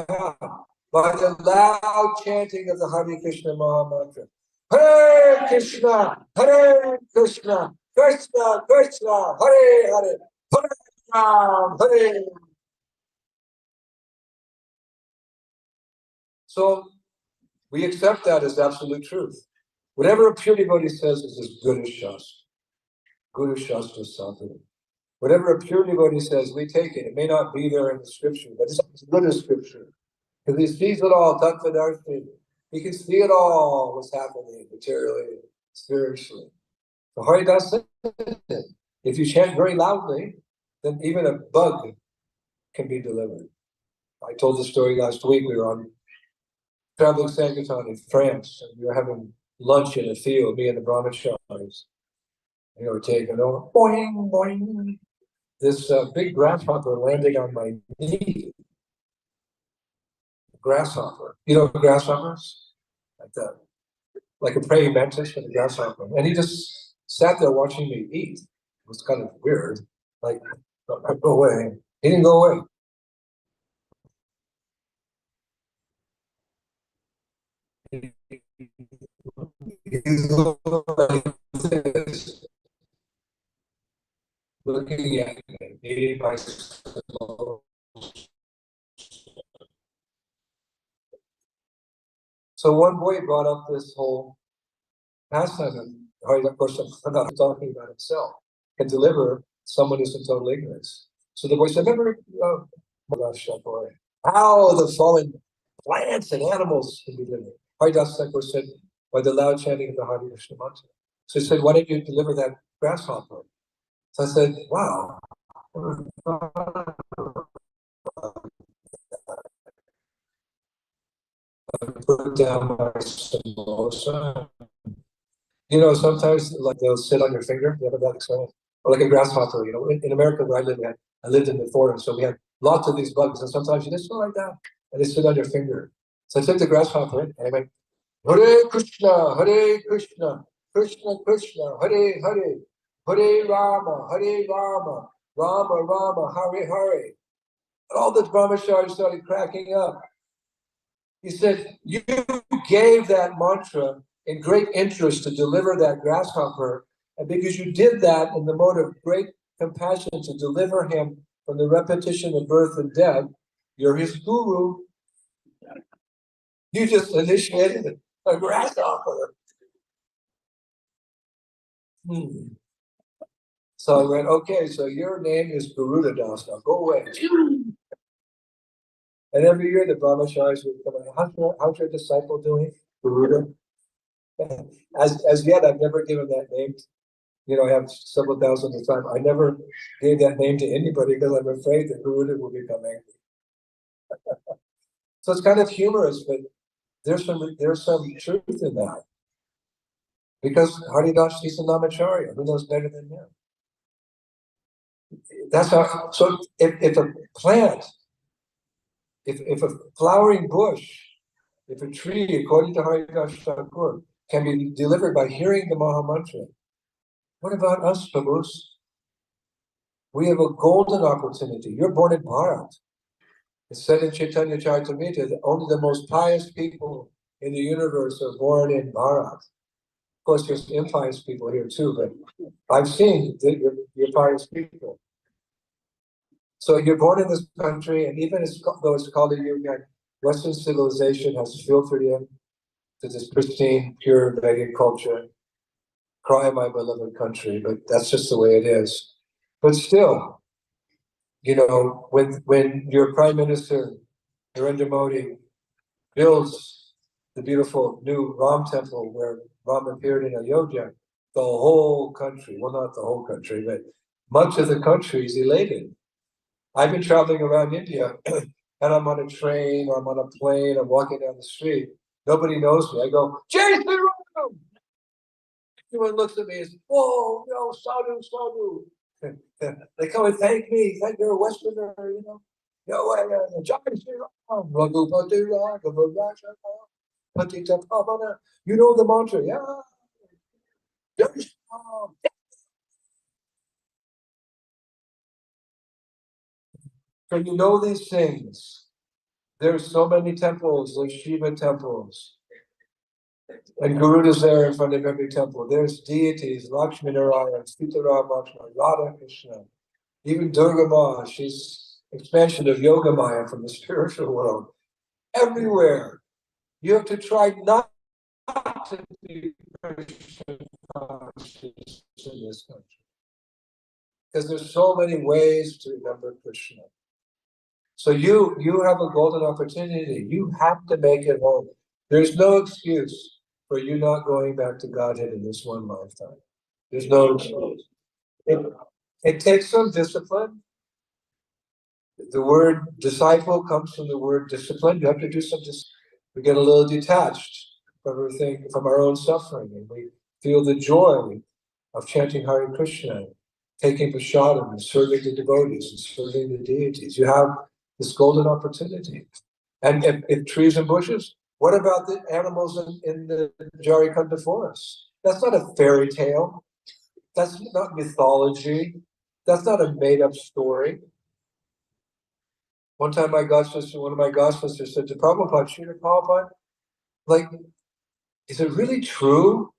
how? By the loud chanting of the Hare Krishna Maha Mantra. Hare Krishna, Hare Krishna, Krishna Krishna, Hare Hare, Hare Ram, Hare. So we accept that as absolute truth. Whatever a pure devotee says is as good as Shastra. Guru Shastra Sadhana. Whatever a pure devotee says, we take it. It may not be there in the scripture, but it's as good as scripture. Because he sees it all, tattvadarshi. He can see it all, what's happening materially, spiritually. So Haridas said, if you chant very loudly, then even a bug can be delivered. I told the story last week. We were on traveling Sankirtan in France, and we were having lunch in a field, me and the brahmacharis. And we were taking over, boing, boing. This big grasshopper landing on my knee. Grasshopper. You know grasshoppers? Like that. Like a praying mantis and a grasshopper. And he just sat there watching me eat. It was kind of weird. Like, go away. He didn't go away. He's like this, looking at me, eating my soul. So one boy brought up this whole pastime, and of course, I'm not talking about himself, can deliver someone who's in total ignorance. So the boy said, remember, how the fallen plants and animals can be delivered. Haridas Thakur said, by the loud chanting of the Hare Krishna mantra. So he said, why don't you deliver that grasshopper? So I said, wow. Put down my samosa. You know, sometimes like they'll sit on your finger. You ever that experience? Or like a grasshopper. You know, in America where I lived in the forest, so we had lots of these bugs, and sometimes you just go like that, and they sit on your finger. So I took the grasshopper and I went, Hare Krishna, Hare Krishna, Krishna Krishna, Hare Hare, Hare Rama, Hare Rama, Rama Rama, Hare Hare. And all the brahmacharis started cracking up. He said, you gave that mantra in great interest to deliver that grasshopper, and because you did that in the mode of great compassion to deliver him from the repetition of birth and death, you're his guru. You just initiated a grasshopper. So I went, okay, so your name is Garuda Das, now go away. And every year the brahmacharis would come in, how's your disciple doing, Garuda? As yet, I've never given that name. You know, I have several thousand of time. I never gave that name to anybody because I'm afraid that Garuda will become angry. So it's kind of humorous, but there's some truth in that. Because Haridas is a Namacharya, who knows better than him? That's how. So if a plant, if a flowering bush, if a tree, according to Haridas Thakur, can be delivered by hearing the Maha Mantra, what about us, Prabhus? We have a golden opportunity. You're born in Bharat. It's said in Chaitanya Charitamrita that only the most pious people in the universe are born in Bharat. Of course, there's impious people here too, but I've seen your pious people. So you're born in this country, and even though it's called a union, Western civilization has filtered in to this pristine, pure Vedic culture. Cry, my beloved country, but that's just the way it is. But still, when your Prime Minister, Narendra Modi, builds the beautiful new Ram temple where Ram appeared in Ayodhya, the whole country, well, not the whole country, but much of the country is elated. I've been traveling around India and I'm on a train, or I'm on a plane, I'm walking down the street. Nobody knows me. I go, Jai Sri Ram! Everyone looks at me and says, whoa, no, sadhu, sadhu. They come and thank me. Thank you're a Westerner, you know. Jai Sri Ram, Raghupati Raghava Raja, Patita Pavana. You know the mantra, yeah. Jai Sri Ram. So you know these things. There's so many temples, like Shiva temples. And Garuda's there in front of every temple. There's deities, Lakshmi Narayana, Sitaram Lakshmi, Radha Krishna, even Durga Ma, she's expansion of Yoga Maya from the spiritual world. Everywhere. You have to try not to be Krishna conscious in this country. Because there's so many ways to remember Krishna. So you have a golden opportunity. You have to make it home. There's no excuse for you not going back to Godhead in this one lifetime. There's no excuse. It takes some discipline. The word disciple comes from the word discipline. You have to do some discipline. We get a little detached from everything, from our own suffering, and we feel the joy of chanting Hare Krishna, taking prasadam, and serving the devotees, and serving the deities. You have this golden opportunity. And if trees and bushes, what about the animals in the Jharikanda forest? That's not a fairy tale. That's not mythology. That's not a made-up story. One time one of my godsisters said to Prabhupada, Srila Prabhupada, like, is it really true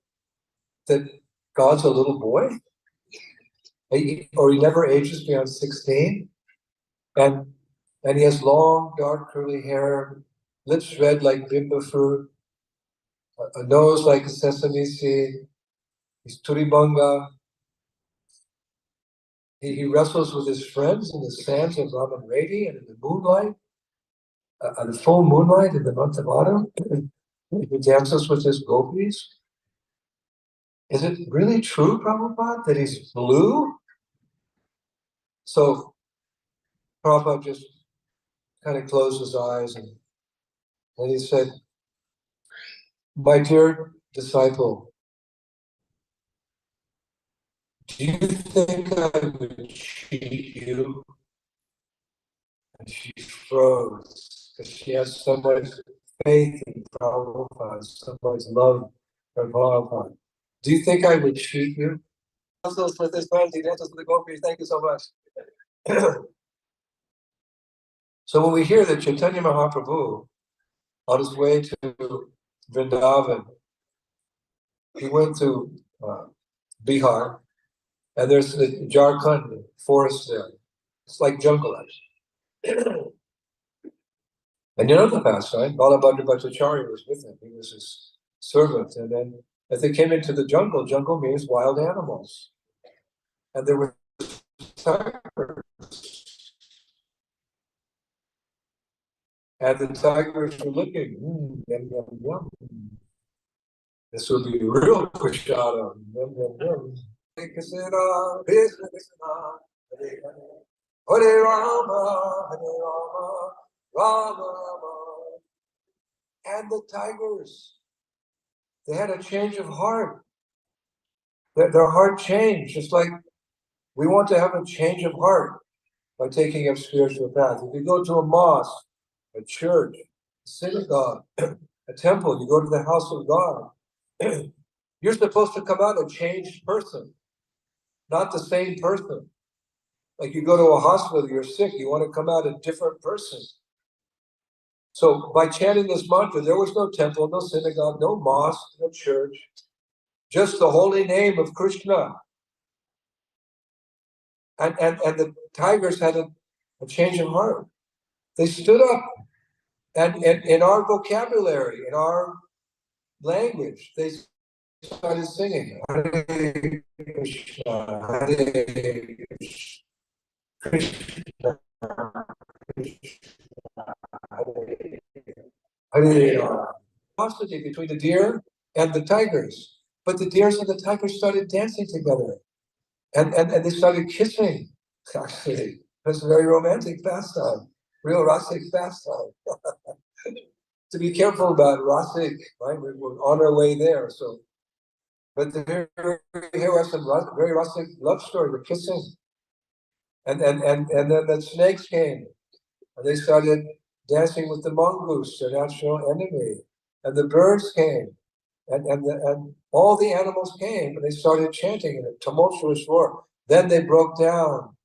that God's a little boy? Or he never ages beyond 16? And he has long, dark, curly hair, lips red like bimba fruit, a nose like a sesame seed. He's Turibanga. He wrestles with his friends in the sands of Raman Reddy and in the moonlight, the full moonlight in the month of autumn. He dances with his gopis. Is it really true, Prabhupada, that he's blue? So Prabhupada just kind of closed his eyes and he said, my dear disciple, do you think I would cheat you? And she froze because she has so much faith in Prabhupada, so much love for Prabhupada. Do you think I would cheat you? With his friends, he dances with the gopis. Thank you so much. So when we hear that Chaitanya Mahaprabhu, on his way to Vrindavan, he went to Bihar, and there's the Jharkhand forest there. It's like jungle. And you know the pastime, Balabhadra Bhattacharya was with him. He was his servant. And then as they came into the jungle, jungle means wild animals. And there were tigers. And the tigers were looking, yum, yum, yum. This would be real prashadam. Yum, yum, yum. Krishna, Krishna Krishna, Hare Rama, Hare Rama, Rama Rama. And the tigers, they had a change of heart. Their heart changed, just like we want to have a change of heart by taking up spiritual path. If you go to a mosque, a church, a synagogue, a temple, you go to the house of God, you're supposed to come out a changed person, not the same person. Like you go to a hospital, you're sick, you want to come out a different person. So by chanting this mantra, there was no temple, no synagogue, no mosque, no church, just the holy name of Krishna. And the tigers had a change of heart. They stood up, and in our vocabulary, in our language, they started singing Hare Krishna, Hare Krishna, Hare Rama. Hostility between the deer and the tigers. But the deers and the tigers started dancing together. And they started kissing. Actually, it's a very romantic pastime, real rasic pastime. To be careful about rasic, right? We're on our way there. So, but here are some very rasic love story. We're kissing, and then the snakes came, and they started dancing with the mongoose, their natural enemy, and the birds came, and all the animals came, and they started chanting in a tumultuous roar. Then they broke down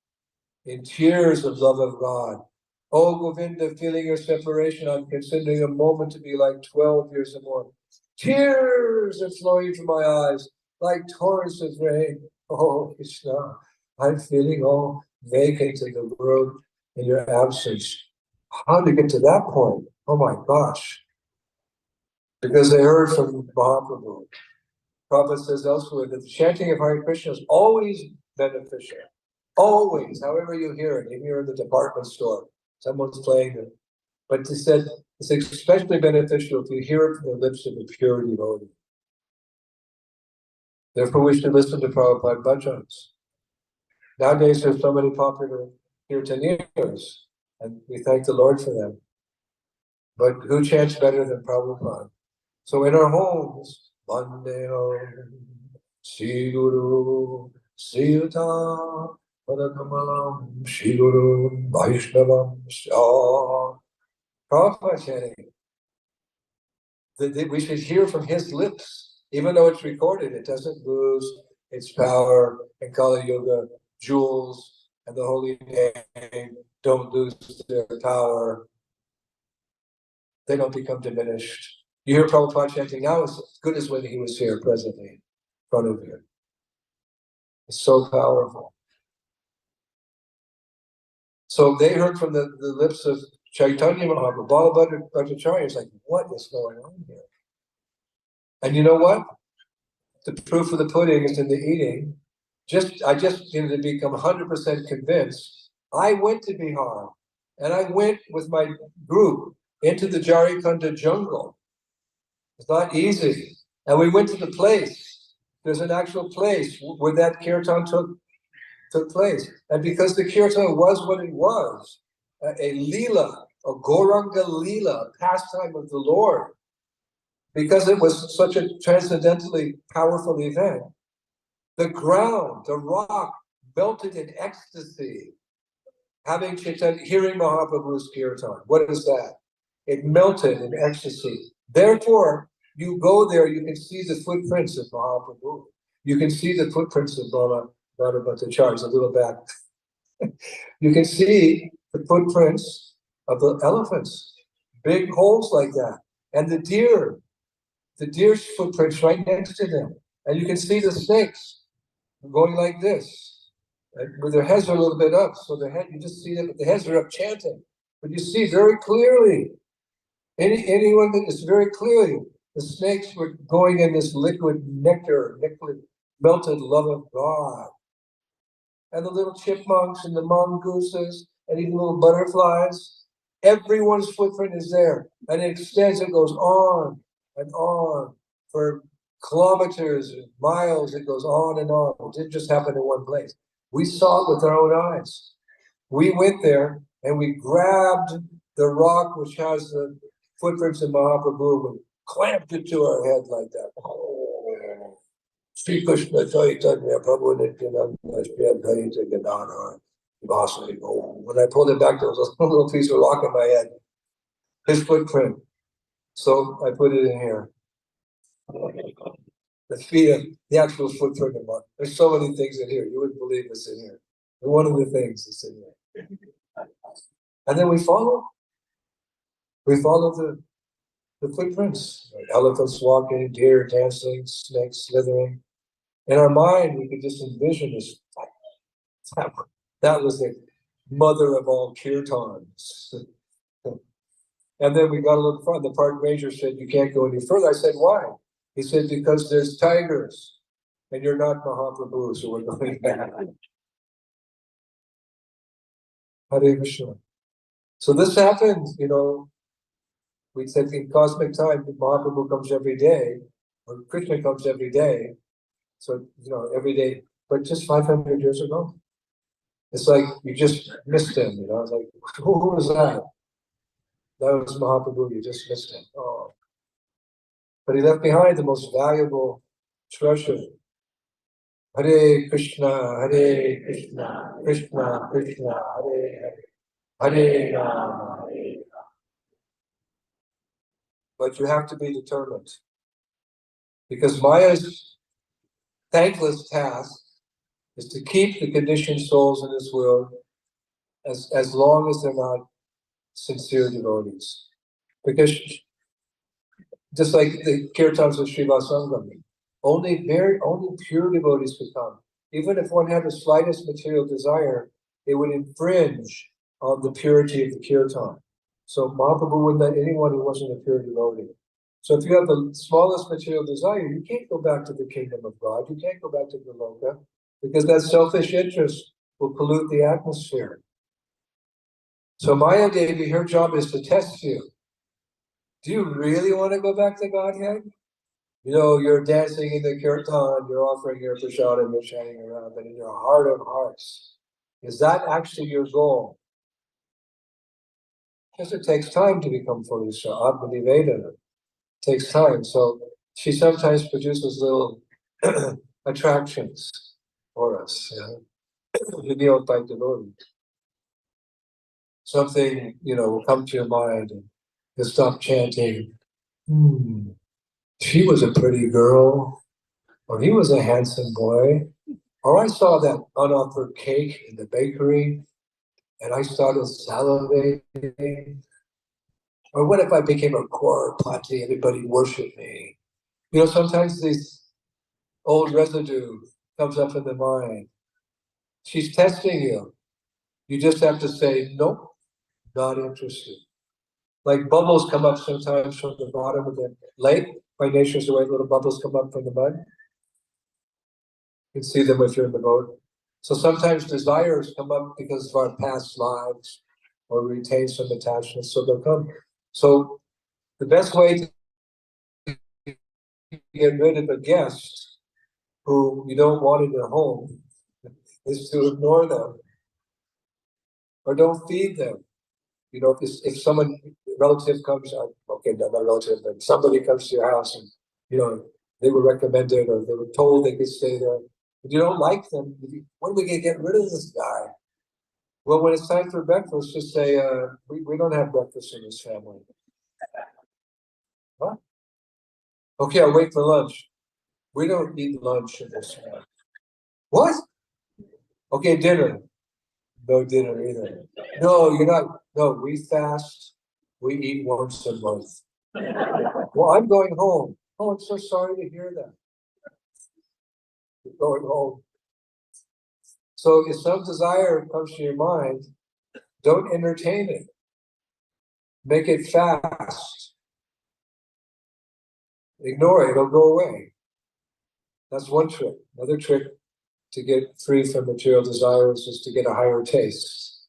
in tears of love of God. Oh, Govinda, feeling your separation, I'm considering a moment to be like 12 years or more. Tears are flowing from my eyes like torrents of rain. Oh, Krishna, I'm feeling all vacant in the world in your absence. How to get to that point? Oh my gosh. Because they heard from Mahaprabhu. Prabhupada says elsewhere that the chanting of Hare Krishna is always beneficial. Always, however you hear it, if you're in the department store, someone's playing it. But he said it's especially beneficial if you hear it from the lips of a pure devotee. Therefore, we should listen to Prabhupada bhajans. Nowadays, there's so many popular kirtaniers, and we thank the Lord for them. But who chants better than Prabhupada? So in our homes, Vandeham, Sri Guru, Sri Yuta, Padakamalam, Sri Guru, Vaishnavam, Shah. Prabhupada chanting. We should hear from his lips, even though it's recorded, it doesn't lose its power. In Kali Yuga, jewels and the holy name don't lose their power. They don't become diminished. You hear Prabhupada chanting now as good as when he was here presently in front of you. It's so powerful. So they heard from the lips of Chaitanya Mahaprabhu. Balabhadra Bhattacharya is like, what is going on here? And you know what? The proof of the pudding is in the eating. I just needed to become 100% convinced. I went to Bihar, and I went with my group into the Jharikanda jungle. It's not easy. And we went to the place. There's an actual place where that kirtan took place. And because the kirtan was what it was, a lila, a Gauranga lila, a pastime of the Lord, because it was such a transcendentally powerful event, the ground, the rock, melted in ecstasy, having Chaitanya, hearing Mahaprabhu's kirtan. What is that? It melted in ecstasy. Therefore, you go there, you can see the footprints of Mahaprabhu. You can see the footprints of Bhadra Bhattacharya, a little back. You can see the footprints of the elephants, big holes like that. And the deer's footprints right next to them. And you can see the snakes going like this, right? With their heads are a little bit up. So you just see them, the heads are up chanting. But you see very clearly, anyone that is very clearly, the snakes were going in this liquid nectar, liquid melted love of God. And the little chipmunks and the mongooses and even little butterflies, everyone's footprint is there. And it extends, it goes on and on for kilometers, miles, it goes on and on. It didn't just happen in one place. We saw it with our own eyes. We went there and we grabbed the rock which has the footprints of Mahaprabhu and clamped it to our head like that. Oh. Sri Krishna Chaitanya Prabhu Nityananda Shri Advaita Gadadhar Vasudeva. When I pulled it back, there was a little piece of rock in my head. His footprint. So I put it in here. The feet of the actual footprint of mine. There's so many things in here. You wouldn't believe what's in here. And one of the things is in here. And then we follow. We follow the footprints, right? Elephants walking, deer dancing, snakes slithering. In our mind, we could just envision this. That, that was the mother of all kirtans. And then we got a little further. The park ranger said, "You can't go any further." I said, "Why?" He said, "Because there's tigers, and you're not Mahaprabhu, so we're going back." Hare Krishna. So this happens, we said in cosmic time, Mahaprabhu comes every day, or Krishna comes every day. So, every day, but just 500 years ago. It's like you just missed him, It's like, who was that? That was Mahaprabhu, you just missed him. Oh. But he left behind the most valuable treasure. Hare Krishna, Hare Krishna, Krishna Krishna, Hare Hare, Hare Rama, Hare Rama. But you have to be determined. Because Maya's thankless task is to keep the conditioned souls in this world as long as they're not sincere devotees. Because just like the kirtans of Srivas Sangam, only pure devotees could come. Even if one had the slightest material desire, it would infringe on the purity of the kirtan. So Mahaprabhu wouldn't let anyone who wasn't a pure devotee. So if you have the smallest material desire, you can't go back to the kingdom of God. You can't go back to Goloka, because that selfish interest will pollute the atmosphere. So Maya Devi, her job is to test you. Do you really want to go back to Godhead? You're dancing in the kirtan, you're offering your prasad and you're chanting around, but in your heart of hearts, is that actually your goal? Because it takes time to become fully Atma-Nivedana. It takes time. So she sometimes produces little attractions for us, revealed by devotee. Something, will come to your mind and you'll stop chanting. She was a pretty girl, or he was a handsome boy, or I saw that unoffered cake in the bakery and I started salivating. Or what if I became a Kaur-pati, everybody worship me? Sometimes this old residue comes up in the mind. She's testing you. You just have to say, nope, not interested. Like bubbles come up sometimes from the bottom of the lake. By nature's the way little bubbles come up from the mud. You can see them if you're in the boat. So sometimes desires come up because of our past lives or retain some attachments, so they'll come. So the best way to get rid of a guest who you don't want in your home is to ignore them or don't feed them. If someone, relative comes, okay, not a relative, but somebody comes to your house and, they were recommended or they were told they could stay there. If you don't like them, when are we going to get rid of this guy? Well, when it's time for breakfast, just say, we don't have breakfast in this family. What? Okay, I'll wait for lunch. We don't eat lunch in this family. What? Okay, dinner. No dinner either. No, you're not. No, we fast. We eat once a month. Well, I'm going home. Oh, I'm so sorry to hear that. You're going home. So if some desire comes to your mind, don't entertain it. Make it fast. Ignore it, it'll go away. That's one trick. Another trick to get free from material desires is to get a higher taste.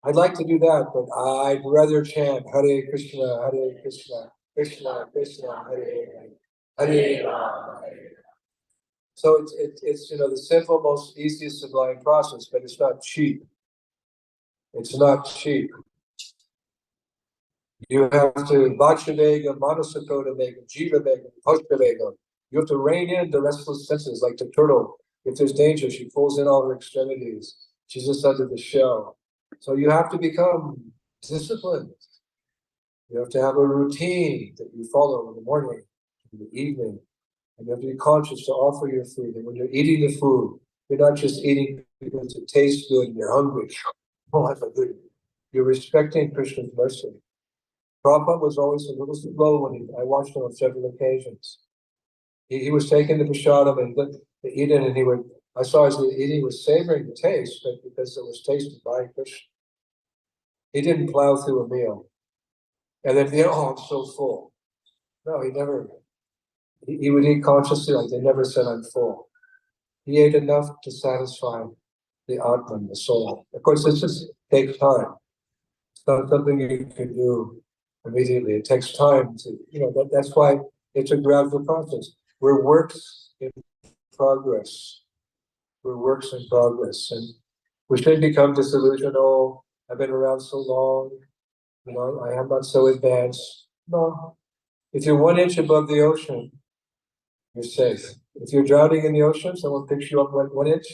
I'd like to do that, but I'd rather chant Hare Krishna, Krishna Krishna, Hare Hare Rama, Hare Rama. So it's the simple, most easiest sublime process, but it's not cheap. It's not cheap. You have to Vachavega, Manasakota Vega, Jiva Vega, Bhakta Vega. You have to rein in the restless senses like the turtle. If there's danger, she pulls in all her extremities. She's just under the shell. So you have to become disciplined. You have to have a routine that you follow in the morning, in the evening. And you have to be conscious to offer your food. And when you're eating the food, you're not just eating because it tastes good and you're hungry. Oh, that's a good. You're respecting Krishna's mercy. Prabhupada was always a little slow when I watched him on several occasions. He was taking the prasadam and eat it, and I saw as he eating, he was savoring the taste, but because it was tasted by Krishna. He didn't plow through a meal. And then, oh, I'm so full. No, he never, he would eat consciously, like they never said, I'm full. He ate enough to satisfy the Atman, the soul. Of course, this just takes time. It's not something you can do immediately. It takes time to, that's why it's a gradual process. We're works in progress. We're works in progress. And we shouldn't become disillusioned. Oh, I've been around so long. I am not so advanced. No. If you're 1 inch above the ocean, you're safe. If you're drowning in the ocean, someone picks you up 1 inch,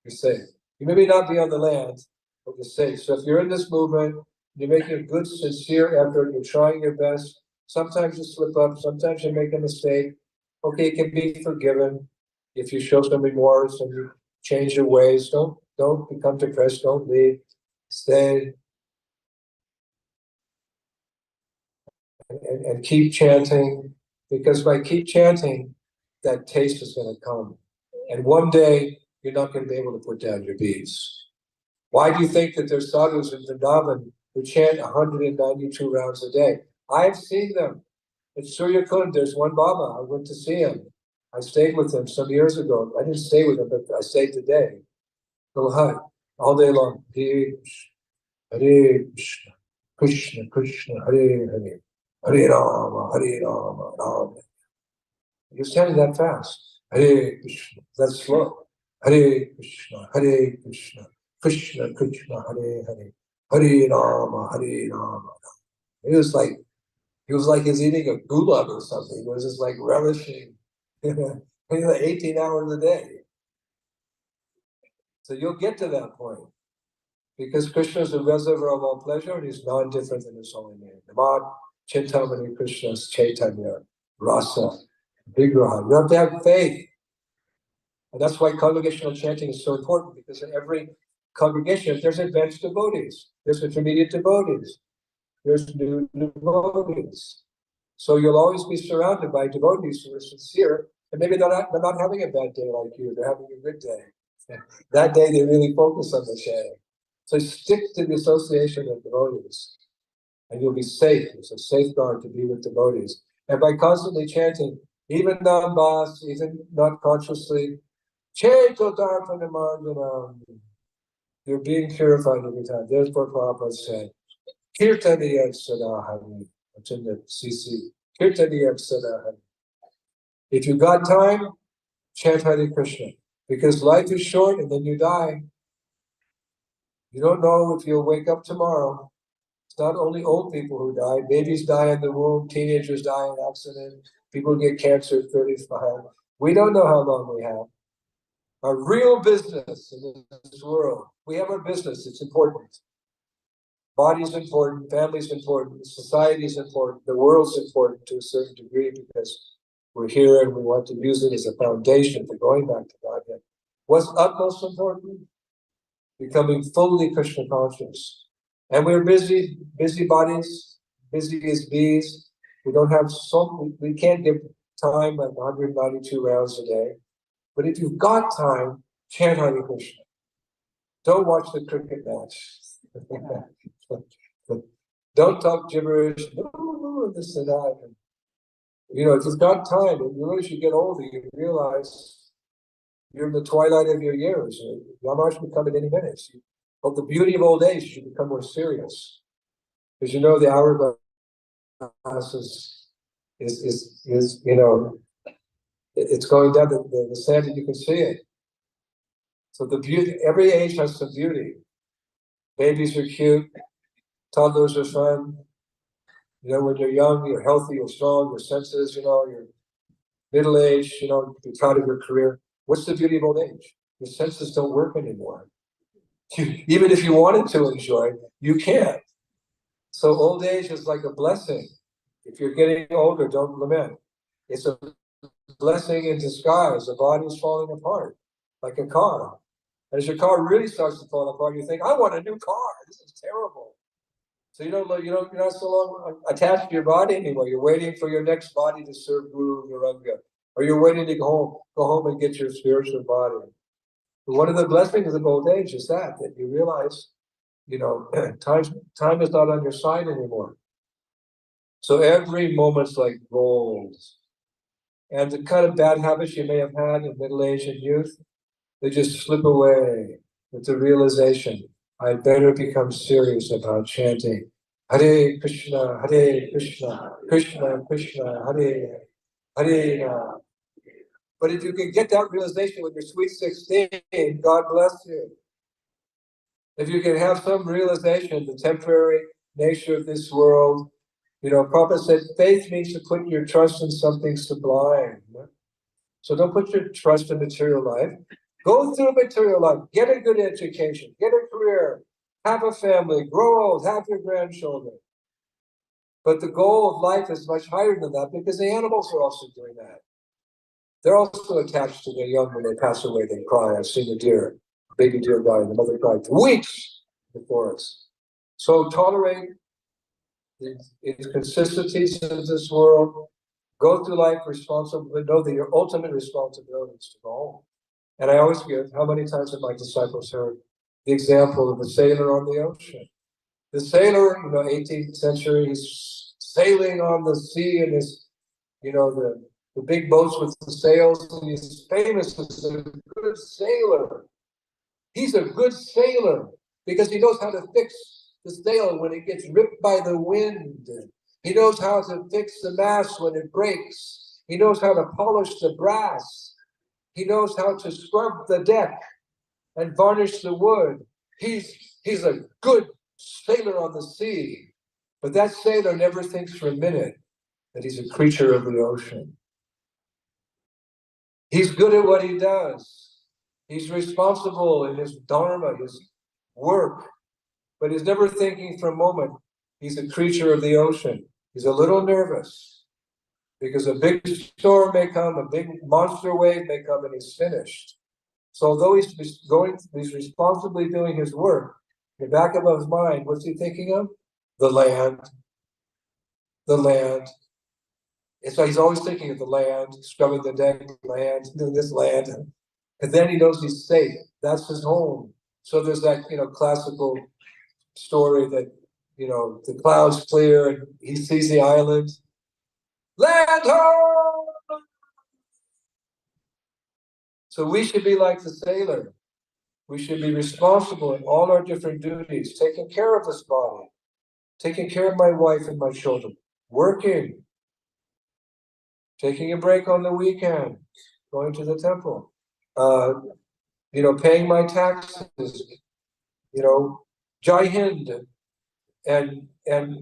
you're safe. You may not be on the land, but you're safe. So if you're in this movement, you're making a good, sincere effort, you're trying your best. Sometimes you slip up, sometimes you make a mistake. Okay, it can be forgiven if you show some remorse and you change your ways. Don't become depressed, don't leave. Stay and keep chanting, because by keep chanting, that taste is going to come. And one day, you're not going to be able to put down your beads. Why do you think that there's sadhus in Vrindavan who chant 192 rounds a day? I've seen them. At Surya Kund, there's one Baba. I went to see him. I stayed with him some years ago. I didn't stay with him, but I stayed today. All day long. Hare Krishna, Krishna Krishna, Hare Hare, Hare Rama, Hare Rama, Rama. He was chanting that fast. Hare Krishna, that's slow. Hare Krishna, Krishna Krishna, Hare Hare, Hare Rama, Hare Rama. He was like he's eating a gulag or something. He was just like relishing. 18 hours a day. So you'll get to that point. Because Krishna is the reservoir of all pleasure, and he's non-different than his holy name. Namad Chintamani Krishna's Chaitanya, Rasa, Vigraha. You have to have faith. And that's why congregational chanting is so important, because in every congregation, there's advanced devotees, there's intermediate devotees, there's new devotees. So you'll always be surrounded by devotees who are sincere, and maybe they're not having a bad day like you, they're having a good day. That day they really focus on the chanting. So stick to the association of devotees, and you'll be safe. It's a safeguard to be with devotees. And by constantly chanting, even non-bas, even not consciously, you're being purified every time. Therefore, Prabhupada said, Kirtaniyat Sadahani. It's in the CC. Kirtaniyat Sadahani. If you got time, chant Hare Krishna. Because life is short and then you die. You don't know if you'll wake up tomorrow. It's not only old people who die. Babies die in the womb. Teenagers die in accident. People get cancer at 35. We don't know how long we have. Our real business in this world, we have our business. It's important. Body's important. Family's important. Society's important. The world's important to a certain degree because we're here and we want to use it as a foundation for going back to Godhead. What's utmost important? Becoming fully Krishna conscious. And we're busy bodies, busy as bees. We don't have we can't give time like 192 rounds a day. But if you've got time, chant Hare Krishna. Don't watch the cricket match. Don't talk gibberish. No, this and that. If you've got time, and you as you get older, you realize you're in the twilight of your years. Maharaj will come at any minute. But the beauty of old age, you become more serious. Because the hourglass is it's going down the sand and you can see it. So the beauty, every age has some beauty. Babies are cute, toddlers are fun. When you're young, you're healthy, you're strong, your senses, you're middle-aged, you're proud of your career. What's the beauty of old age? Your senses don't work anymore. Even if you wanted to enjoy, you can't. So old age is like a blessing. If you're getting older, don't lament. It's a blessing in disguise. The body's falling apart, like a car. And as your car really starts to fall apart, you think, I want a new car. This is terrible. So you're not so long attached to your body anymore. You're waiting for your next body to serve Guru Varanga, or you're waiting to go home and get your spiritual body. But one of the blessings of old age is that you realize, time is not on your side anymore. So every moment's like gold. And the kind of bad habits you may have had in middle age and youth, they just slip away with the realization, I better become serious about chanting Hare Krishna, Krishna Krishna, Hare Hare Rama. But if you can get that realization with your sweet 16, God bless you. If you can have some realization of the temporary nature of this world, Prabhupada said, faith means to put your trust in something sublime. So don't put your trust in material life. Go through material life, get a good education, get a career, have a family, grow old, have your grandchildren. But the goal of life is much higher than that because the animals are also doing that. They're also attached to their young when they pass away. They cry. I've seen a deer, a baby deer die, and the mother cried for weeks in the forest. So tolerate the inconsistencies of this world. Go through life responsible, but know that your ultimate responsibility is to go home. And I always give, how many times have my disciples heard the example of the sailor on the ocean? The sailor, 18th century, he's sailing on the sea in his, the big boats with the sails, and he's famous as a good sailor. He's a good sailor because he knows how to fix the sail when it gets ripped by the wind. He knows how to fix the mast when it breaks. He knows how to polish the brass. He knows how to scrub the deck and varnish the wood. He's a good sailor on the sea. But that sailor never thinks for a minute that he's a creature of the ocean. He's good at what he does. He's responsible in his dharma, his work, but he's never thinking for a moment he's a creature of the ocean. He's a little nervous because a big storm may come, a big monster wave may come, and he's finished. So although he's responsibly doing his work, in the back of his mind, what's he thinking of? The land, the land. And so he's always thinking of the land, scrubbing the deck, land, doing this land. And then he knows he's safe. That's his home. So there's that, classical story that, the clouds clear and he sees the island. Land home! So we should be like the sailor. We should be responsible in all our different duties, taking care of this body, taking care of my wife and my children, working, taking a break on the weekend, going to the temple, paying my taxes, Jai Hind, and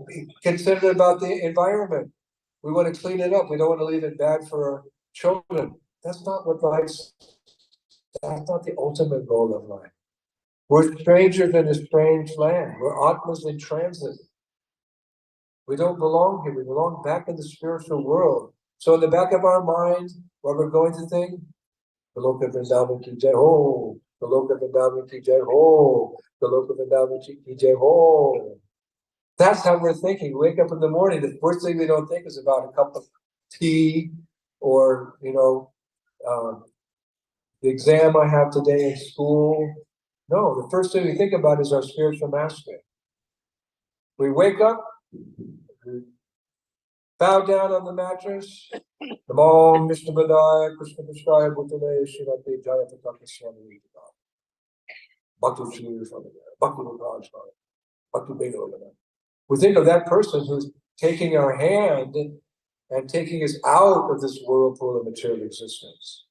be considerate about the environment. We want to clean it up. We don't want to leave it bad for our children. That's not that's not the ultimate goal of life. We're strangers in a strange land. We're Atmas in transit. We don't belong here. We belong back in the spiritual world. So in the back of our mind, what we're going to think, Goloka Vrindavan ki jai ho, Goloka Vrindavan ki jai ho, Goloka Vrindavan ki jai ho. That's how we're thinking. We wake up in the morning, the first thing we don't think is about a cup of tea or, the exam I have today in school. No, the first thing we think about is our spiritual master. We wake up, bow down on the mattress. Namo Vishnu Padaya, Krishna Vishaya Bhutale, Shivate Jayapataka Swami Bhakti Shri Swami, Bhakti Maharaj Swami, Bhakti Beethoven. We think of that person who's taking our hand and taking us out of this whirlpool of material existence.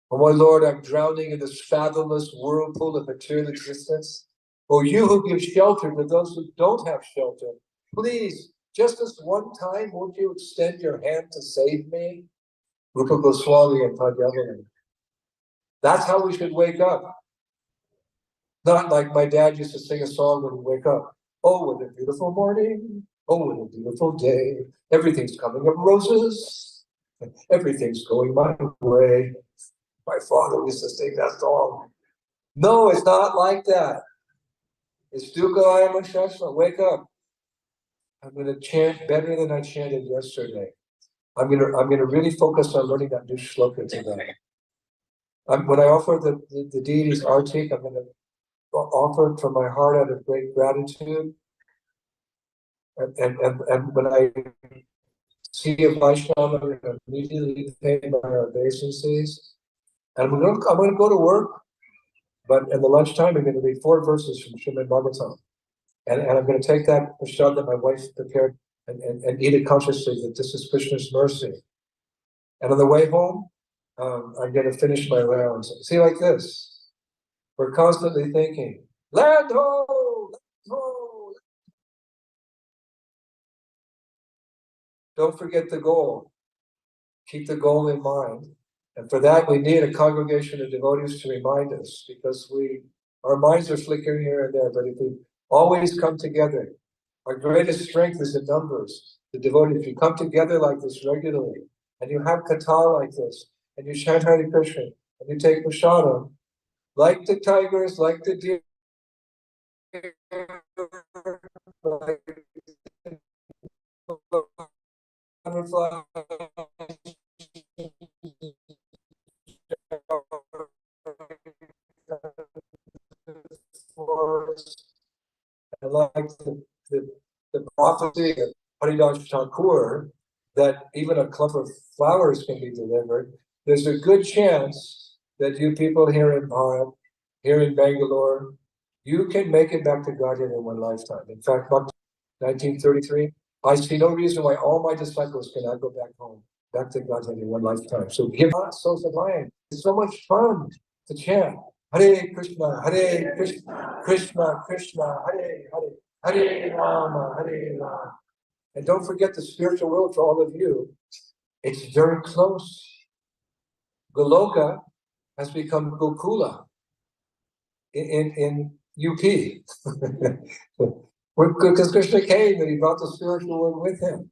Oh my Lord, I'm drowning in this fathomless whirlpool of material existence. Oh, you who give shelter to those who don't have shelter, please, just this one time, won't you extend your hand to save me? Rupa Goswami and Padyavanam. That's how we should wake up. Not like my dad used to sing a song when we wake up. Oh, what a beautiful morning. Oh, what a beautiful day. Everything's coming up roses. Everything's going my way. My father used to sing that song. No, it's not like that. It's Dukalaya Mashasana. Wake up. I'm going to chant better than I chanted yesterday. I'm going to really focus on learning that new shloka today. When I offer the deities artik, I'm going to offer it from my heart out of great gratitude. And when I see a Vaishnava, I'm going to immediately pay my obeisances. And I'm going to go to work, but in the lunchtime, I'm going to read 4 verses from Srimad Bhagavatam. And I'm going to take that prasad that my wife prepared and eat it consciously, that this is Krishna's mercy. And on the way home, I'm going to finish my rounds. See, like this, we're constantly thinking, land ho, land ho. Don't forget the goal. Keep the goal in mind. And for that, we need a congregation of devotees to remind us, because our minds are flickering here and there, but if we always come together, our greatest strength is in numbers. The devotees, if you come together like this regularly, and you have katha like this, and you chant Hare Krishna, and you take prasadam, like the tigers, like the deer, like the butterflies, and like the prophecy of Haridas Thakur, that even a clump of flowers can be delivered, there's a good chance that you people here in Bharat, here in Bangalore, you can make it back to Godhead in one lifetime. In fact, 1933, I see no reason why all my disciples cannot go back home, back to Godhead in one lifetime. So give us souls of lion. It's so much fun to chant. Hare Krishna, Krishna Krishna, Hare Hare, Hare Rama, Hare Rama. And don't forget the spiritual world for all of you. It's very close. Goloka has become Gokula in UP. Because Krishna came and he brought the spiritual world with him.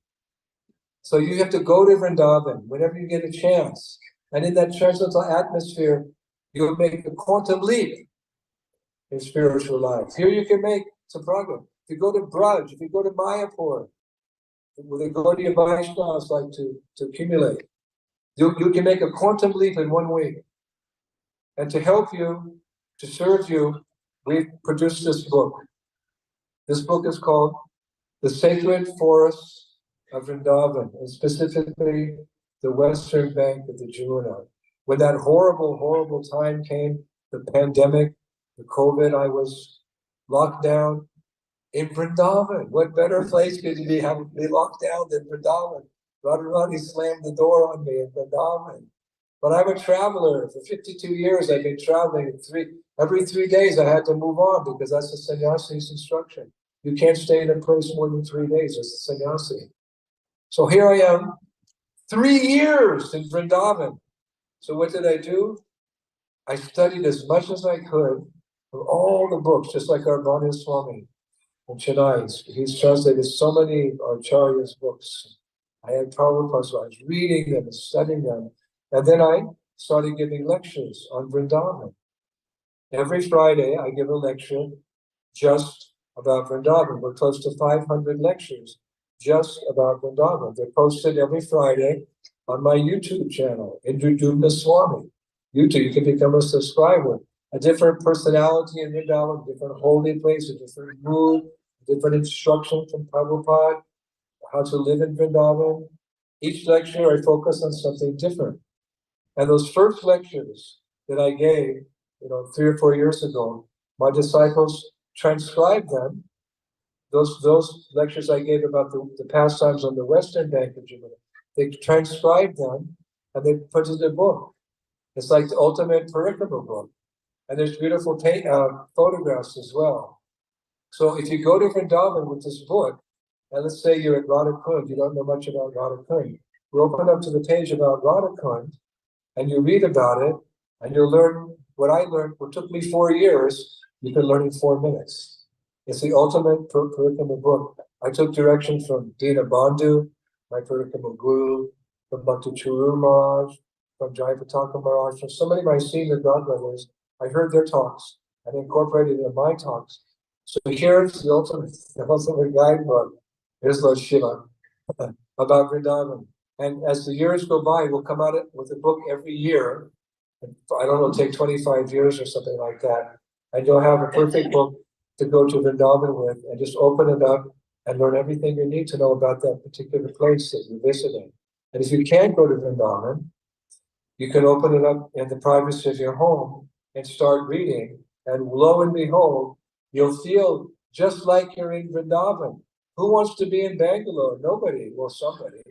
So you have to go to Vrindavan whenever you get a chance. And in that transcendental atmosphere, you'll make a quantum leap in spiritual life. Here you can make some progress. If you go to Braj, if you go to Mayapur, where the Gaudiya Vaishnavas like to accumulate, you can make a quantum leap in 1 week. And to help you, to serve you, we've produced this book. This book is called The Sacred Forests of Vrindavan, and specifically the western bank of the Jamuna. When that horrible, horrible time came, the pandemic, the COVID, I was locked down in Vrindavan. What better place could you be locked down than Vrindavan? Radharani slammed the door on me in Vrindavan. But I'm a traveler. For 52 years, I've been traveling. Every 3 days, I had to move on because that's the sannyasi's instruction. You can't stay in a place more than 3 days as a sannyasi. So here I am, 3 years in Vrindavan. So what did I do? I studied as much as I could from all the books, just like our Bhanu Swami in Chennai. He's translated so many Acharya's books. I had Prabhupada, so I was reading them and studying them. And then I started giving lectures on Vrindavan. Every Friday, I give a lecture just about Vrindavan. We're close to 500 lectures just about Vrindavan. They're posted every Friday on my YouTube channel, Indradumna Swami. YouTube, you can become a subscriber. A different personality in Vrindavan, different holy place, a different mood, different instruction from Prabhupada, how to live in Vrindavan. Each lecture, I focus on something different. And those first lectures that I gave, 3 or 4 years ago, my disciples transcribed them. Those lectures I gave about the pastimes on the western bank of Jamuna, they transcribed them and they put it in a book. It's like the ultimate parikrama book. And there's beautiful photographs as well. So if you go to Vrindavan with this book, and let's say you're at Radhakund, you don't know much about Radhakund, you open up to the page about Radhakund, and you read about it, and you'll learn what I learned, what took me 4 years, you can learn in 4 minutes. It's the ultimate parikrama book. I took direction from Dina Bandhu, my parikrama guru, from Bhakti Churu Maharaj, from Jayapataka Maharaj, from so many of my senior godbrothers. I heard their talks and incorporated it in my talks. So here's the ultimate guidebook. Here's Lord Shiva about Vrindavan. And as the years go by, we'll come out with a book every year. I don't know, it'll take 25 years or something like that. And you'll have a perfect book to go to Vrindavan with and just open it up and learn everything you need to know about that particular place that you're visiting. And if you can't go to Vrindavan, you can open it up in the privacy of your home and start reading. And lo and behold, you'll feel just like you're in Vrindavan. Who wants to be in Bangalore? Nobody. Well, somebody,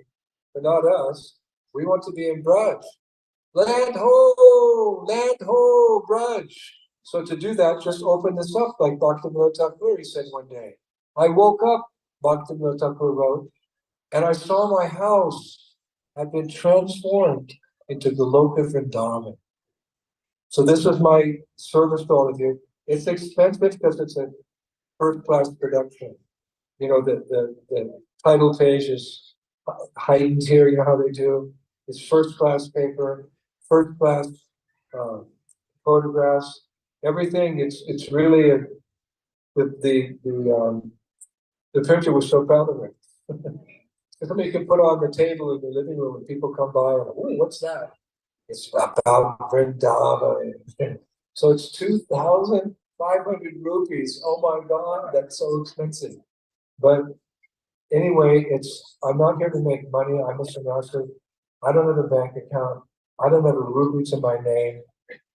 but not us. We want to be in Braj. Land ho, Braj. So to do that, just open this up like Bhaktivinoda Thakur, he said one day. I woke up, Bhaktivinoda Thakur wrote, and I saw my house had been transformed into the Loka Vrindavan. So this was my service to all of you. It's expensive because it's a first-class production. You know, the title page is heightened here, you know how they do. It's first-class paper, first-class photographs, everything. It's really the printer was so proud of it. Somebody can put on the table in the living room and people come by and, oh, what's that? It's about Vrindavan. So it's 2,500 rupees. Oh my God, that's so expensive. But anyway, I'm not here to make money. I'm a sannyasi. I don't have a bank account. I don't have a rupee to my name.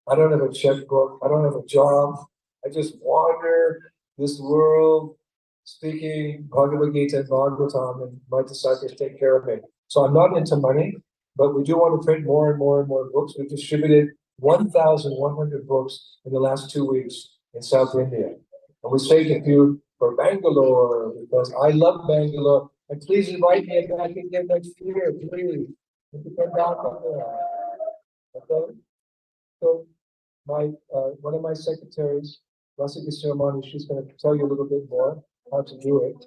I don't have a checkbook. I don't have a job. I just wander this world speaking Bhagavad Gita and Bhagavatam, and my disciples take care of me. So I'm not into money, but we do want to print more and more and more books. We've distributed 1,100 books in the last 2 weeks in South India. And we saved a few for Bangalore because I love Bangalore. And please invite me back again next year, please. Okay? So one of my secretaries, Rasika Sirmani, she's going to tell you a little bit more how to do it.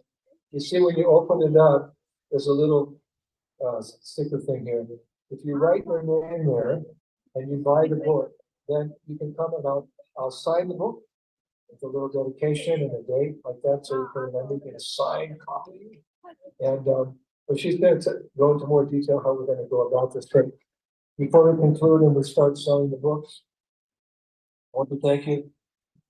You see, when you open it up, there's a little sticker thing here. If you write your name there and you buy the book, then you can come and I'll sign the book with a little dedication and a date like that, so you can remember, you get a signed copy. And but she's going to go into more detail how we're going to go about this. But before we conclude and we start selling the books, I want to thank you.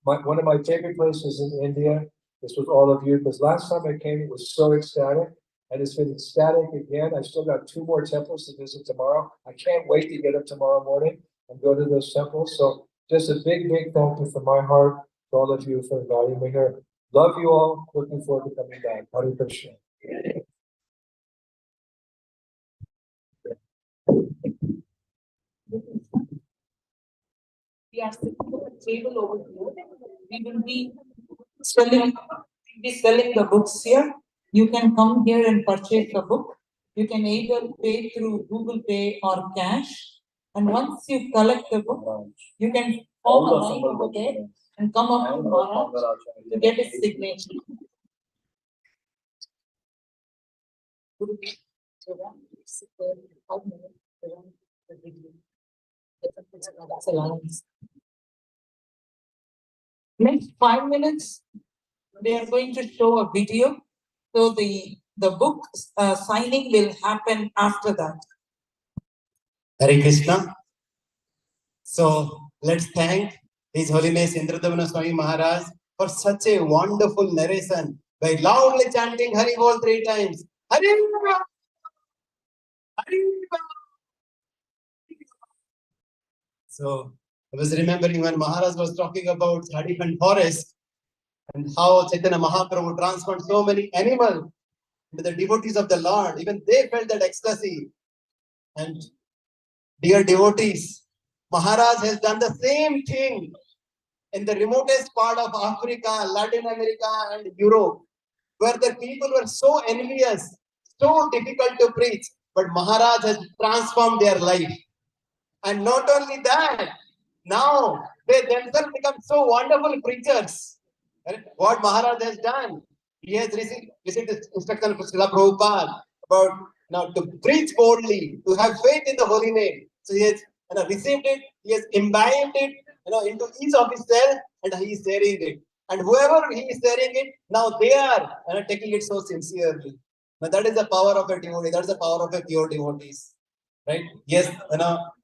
One of my favorite places in India is with all of you, because last time I came, it was so ecstatic, and it's been ecstatic again. I still got 2 more temples to visit tomorrow. I can't wait to get up tomorrow morning and go to those temples. So just a big, big thank you from my heart to all of you for inviting me here. Love you all. Looking forward to coming back. Hare Krishna. We are sitting at the table over here. We will be selling the books here. You can come here and purchase the book. You can either pay through Google Pay or cash. And once you collect the book, you can form a line over there and come up to Maharaj to get his signature. Next 5 minutes, they are going to show a video. So the book signing will happen after that. Hare Krishna. So let's thank His Holiness Indradamana Swami Maharaj for such a wonderful narration by loudly chanting Hari Bol 3 times. Hari Bol! Hari Bol! So I was remembering when Maharaj was talking about Hadifan forest and how Chaitanya Mahaprabhu transformed so many animals into the devotees of the Lord. Even they felt that ecstasy. And dear devotees, Maharaj has done the same thing in the remotest part of Africa, Latin America, and Europe, where the people were so envious, so difficult to preach, but Maharaj has transformed their life. And not only that, now they themselves become so wonderful preachers. What Maharaj has done, he has received instruction from Srila Prabhupada about now to preach boldly, to have faith in the holy name. So he has received it, he has imbibed it into each of his cells, and he is sharing it. And whoever he is sharing it, now they are taking it so sincerely. Now that is the power of a devotee. That's the power of a pure devotees. Right? Yes,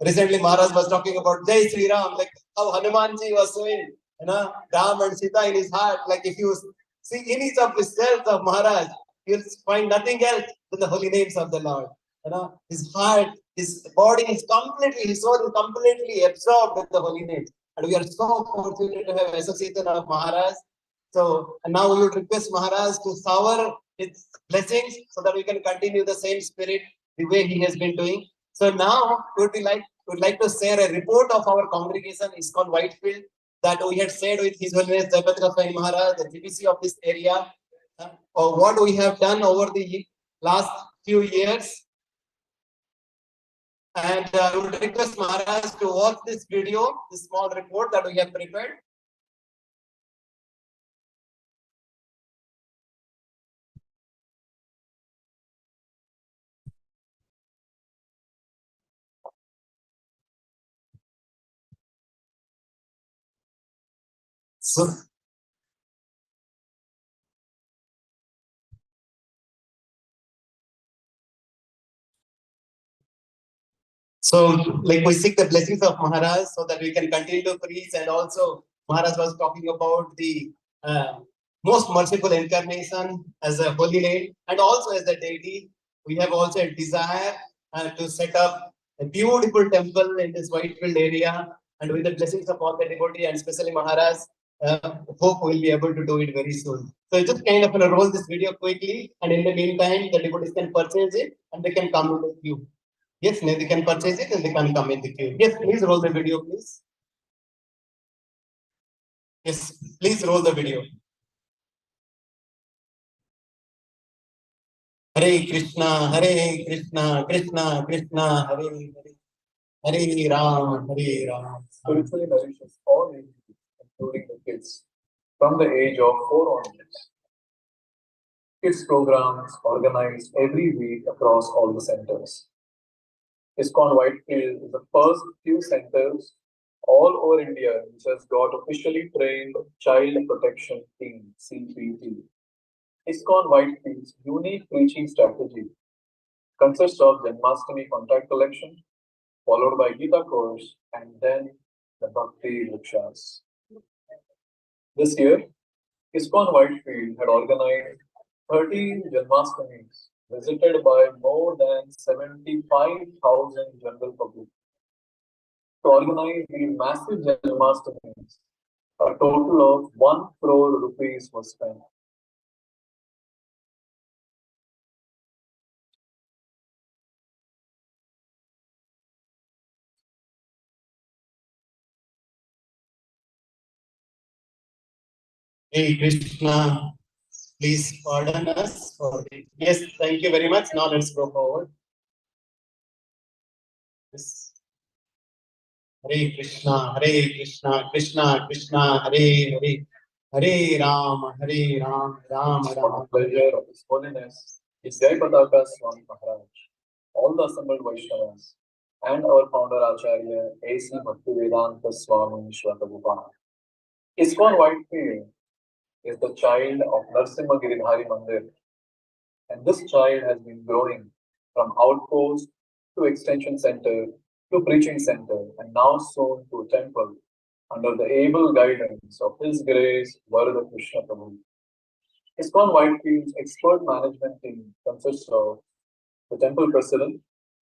recently Maharaj was talking about Jai Sri Ram, like how Hanumanji was showing, Ram and Sita in his heart. Like if you see in each of the cells of Maharaj, you'll find nothing else than the holy names of the Lord. His heart, his body is completely, his soul is completely absorbed with the holy names. And we are so fortunate to have association of Maharaj. So, and now we would request Maharaj to shower his blessings so that we can continue the same spirit the way he has been doing. So now would like to share a report of our congregation, ISKCON Whitefield, that we had shared with His Holiness Jayapatra Swami Maharaj, the GBC of this area, or what we have done over the last few years. And I would request Maharaj to watch this video, this small report that we have prepared. So, like we seek the blessings of Maharaj so that we can continue to preach. And also, Maharaj was talking about the most merciful incarnation as a holy name and also as a deity. We have also a desire to set up a beautiful temple in this Whitefield area. And with the blessings of all the devotee and especially Maharaj, hope we'll be able to do it very soon. So just kind of roll this video quickly, and in the meantime, the devotees can purchase it and they can come in the queue. Yes, they can purchase it and they can come in the queue. Yes, please roll the video, please. Yes, please roll the video. Hare Krishna, Krishna Krishna, Hare Hare, Hare Ram, Hare Ram. Spiritually nourishes all ages, including the kids, from the age of 4 onwards. Kids programs organized every week across all the centers. ISKCON Whitefield is the first few centers all over India which has got officially trained Child Protection Team (CPT). ISKCON Whitefield's unique preaching strategy consists of Janmashtami contract collection, followed by Gita course, and then the Bhakti Vrikshas. This year, ISKCON Whitefield had organized 13 Janmashtamis visited by more than 75,000 general public. To organize these massive Janmashtamis, a total of 1 crore rupees was spent. Hey Krishna, please pardon us for the. Yes, thank you very much. Now let's go forward. Yes. Hare Krishna, Krishna Krishna, Hare Hare, Hare Ram, Ram Ram. On the pleasure of His Holiness, His Jayapataka Swami Maharaj, all the assembled Vaishnavas, and our founder Acharya A.C. Bhaktivedanta Swami Shvatagopal. ISKCON Whitefield is the child of Narsimha Giridhari Mandir, and this child has been growing from outpost to extension center to preaching center, and now soon to a temple under the able guidance of His Grace Varada Krishna Prabhu. ISKCON Whitefield's expert management team consists of the temple president,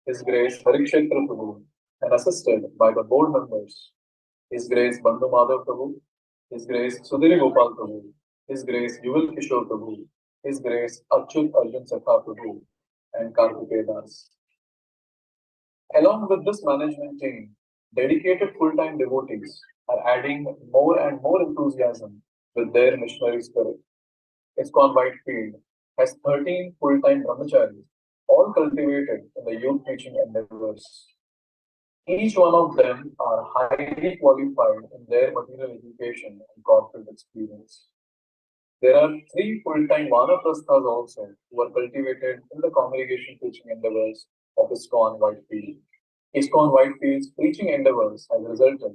His Grace Harikshetra Prabhu, and assisted by the board members, His Grace Bandhu Madhav Prabhu, His Grace Sudhiri Gopal Prabhu, His Grace Yuval Kishore Prabhu, His Grace Achyut Arjun Sakha Prabhu, and Kartikeya Das. Along with this management team, dedicated full-time devotees are adding more and more enthusiasm with their missionary spirit. ISKCON Whitefield has 13 full-time brahmacharis, all cultivated in the youth preaching endeavors. Each one of them are highly qualified in their material education and corporate experience. There are 3 full-time vanaprasthas also who are cultivated in the congregation preaching endeavors of ISKCON Whitefield. ISKCON Whitefield's preaching endeavors has resulted